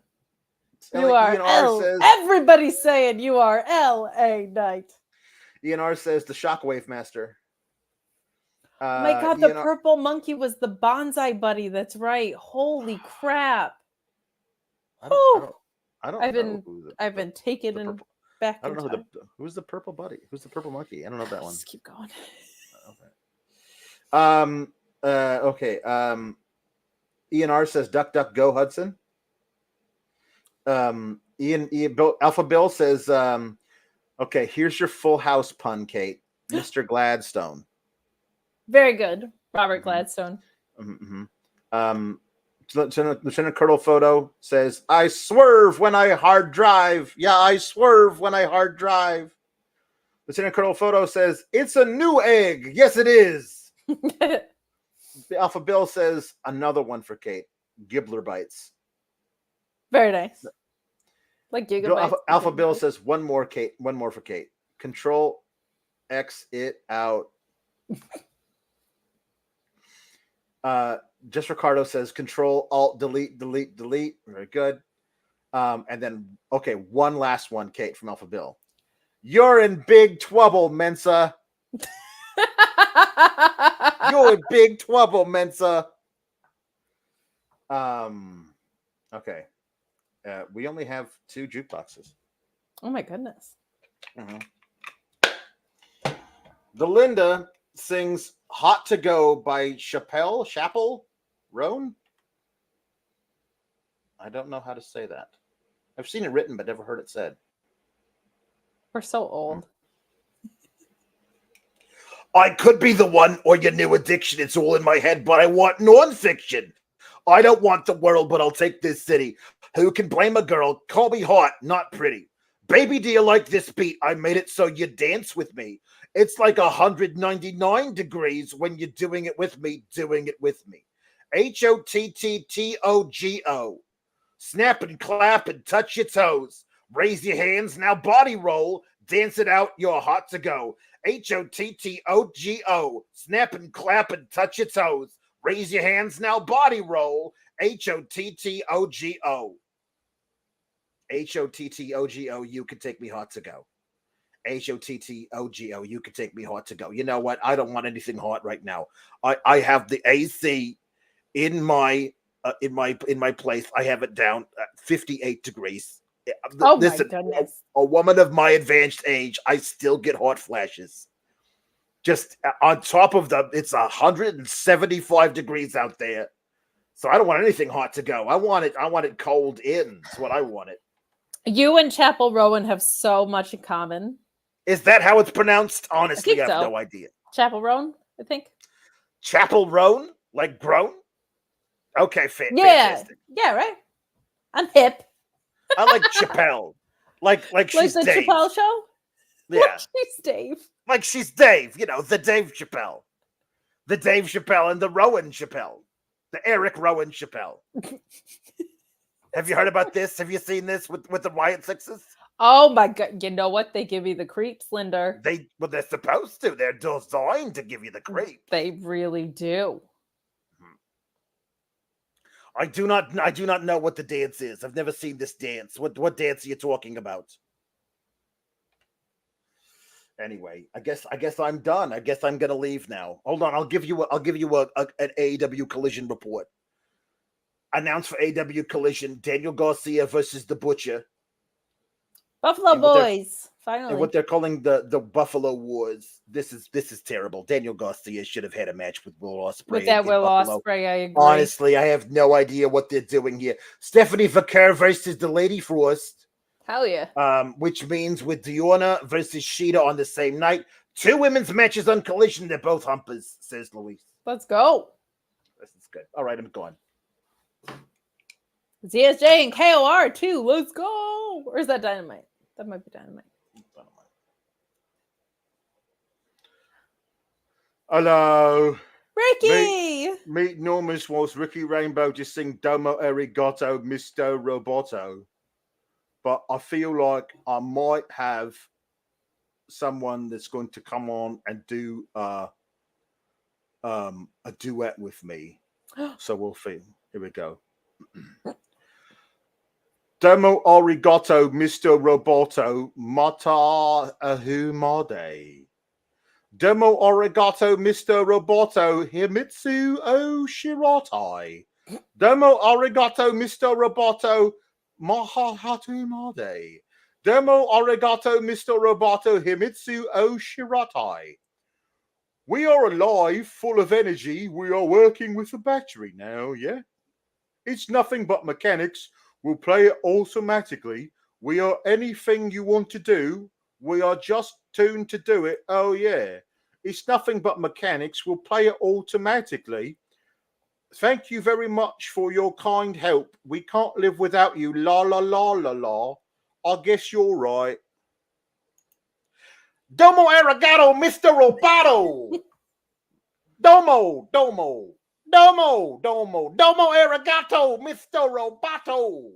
You ENR says, everybody's saying you are LA Knight. ENR says the Shockwave Master. Oh my god, the purple monkey was the bonsai buddy. That's right. Holy crap. I've been taken in back. I don't know who's the purple buddy. Who's the purple monkey? I don't know that one. Just keep going. Okay. ENR says duck duck go Hudson. Alpha Bill says okay, here's your Full House pun, Kate. Mr. Gladstone. Very good. Robert Gladstone. Lieutenant Colonel Photo says, I swerve when I hard drive. Yeah, I swerve when I hard drive. Lieutenant Colonel Photo says, it's a new egg. Yes, it is. Alpha Bill says, another one for Kate. Gibbler bites. Very nice. Like gigabytes. Alpha Bill says, one more for Kate. Control X it out. Just Ricardo says Control Alt Delete. Very good. And then okay, one last one, Kate from Alpha Bill. You're in big trouble, Mensah. You're in big trouble, Mensah. Okay. We only have 2 jukeboxes. Oh my goodness. Delinda sings Hot to Go by Chappell Roan. I don't know how to say that. I've seen it written, but never heard it said. We're so old. I could be the one or your new addiction. It's all in my head, but I want non-fiction. I don't want the world, but I'll take this city. Who can blame a girl? Call me hot, not pretty. Baby, do you like this beat? I made it so you dance with me. It's like 199 degrees when you're doing it with me, HOTTTOGO. Snap and clap and touch your toes. Raise your hands, now body roll. Dance it out, you're hot to go. HOTTOGO. Snap and clap and touch your toes. Raise your hands, now body roll. HOTTOGO. HOTTOGO. You can take me hot to go. HOTTOGO. You can take me hot to go. You know what? I don't want anything hot right now. I have the AC in my place. I have it down at 58 degrees. Listen, my goodness. A woman of my advanced age, I still get hot flashes. Just on top of it's 175 degrees out there. So I don't want anything hot to go. I want it cold in. That's what I want it. You and Chapel Rowan have so much in common. Is that how it's pronounced? Honestly, I have so. no idea. Chapel Rowan, I think. Chapel Rowan? Like grown? Okay, fantastic. Yeah, right. I'm hip. I like Chappelle. Like she's the Dave. Chappelle show? Yeah. Like she's Dave. Like she's Dave, the Dave Chappelle. The Dave Chappelle and the Rowan Chappelle. The Eric Rowan Chappelle. Have you heard about this? Have you seen this with the Riot Sixes? Oh my God. You know what? They give you the creeps, Linder. They're supposed to. They're designed to give you the creep. They really do. I do not know what the dance is. I've never seen this dance. What dance are you talking about? Anyway, I guess I'm done. I guess I'm gonna leave now. Hold on, I'll give you an AEW Collision report. Announced for AEW Collision: Daniel Garcia versus the Butcher. Buffalo Boys. Finally. And what they're calling the Buffalo Wars. This is terrible. Daniel Garcia should have had a match with Will Ospreay. With that Will Ospreay, I agree. Honestly, I have no idea what they're doing here. Stephanie Vaquer versus the Lady Frost. Hell yeah. Which means with Diona versus Sheeta on the same night. 2 women's matches on Collision. They're both humpers, says Luis. Let's go. This is good. All right, I'm gone. ZSJ and KOR too. Let's go. Or is that Dynamite? That might be Dynamite. Hello. Ricky! Meet Normus whilst Ricky Rainbow just sing Domo Arigato, Mr. Roboto. But I feel like I might have someone that's going to come on and do a duet with me. So we'll see. Here we go. Domo Arigato, Mr. Roboto, Mata Ahumade. Domo Arigato, Mr. Roboto, Himitsu O Shiratai. Domo Arigato, Mr. Roboto, Mahahatumade. Domo Arigato, Mr. Roboto, Himitsu O Shiratai. We are alive, full of energy. We are working with a battery now, yeah? It's nothing but mechanics. We'll play it automatically. We are anything you want to do. We are just tuned to do it. Oh, yeah. It's nothing but mechanics. We'll play it automatically. Thank you very much for your kind help. We can't live without you. La, la, la, la, la. I guess you're right. Domo arigato, Mr. Roboto. Domo, domo. Domo, domo. Domo arigato, Mr. Roboto.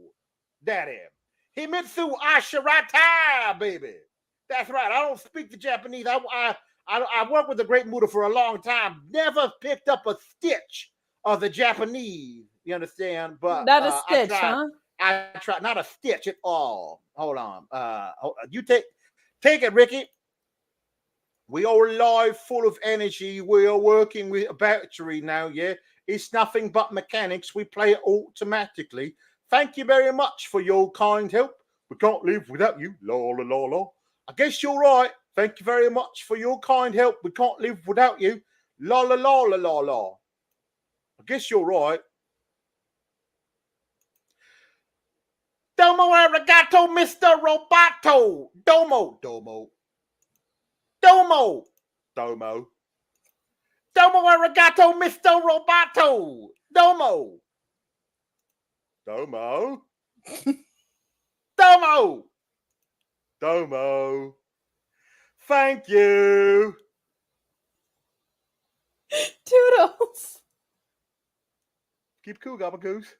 That him. Himitsu Ashirata, baby. That's right. I don't speak the Japanese. I worked with the Great Muta for a long time. Never picked up a stitch of the Japanese. You understand? But not a stitch, huh? I tried. Not a stitch at all. Hold on. You take it, Ricky. We are alive, full of energy. We are working with a battery now, yeah? It's nothing but mechanics. We play it automatically. Thank you very much for your kind help. We can't live without you. La, la, la, la. I guess you're right. Thank you very much for your kind help. We can't live without you. La, la, la, la, la, la. I guess you're right. Domo arigato, Mr. Roboto. Domo, domo. Domo, domo. Domo arigato, Mr. Roboto. Domo. Domo. Domo. Domo. Thank you. Toodles. Keep cool, Gabagoose.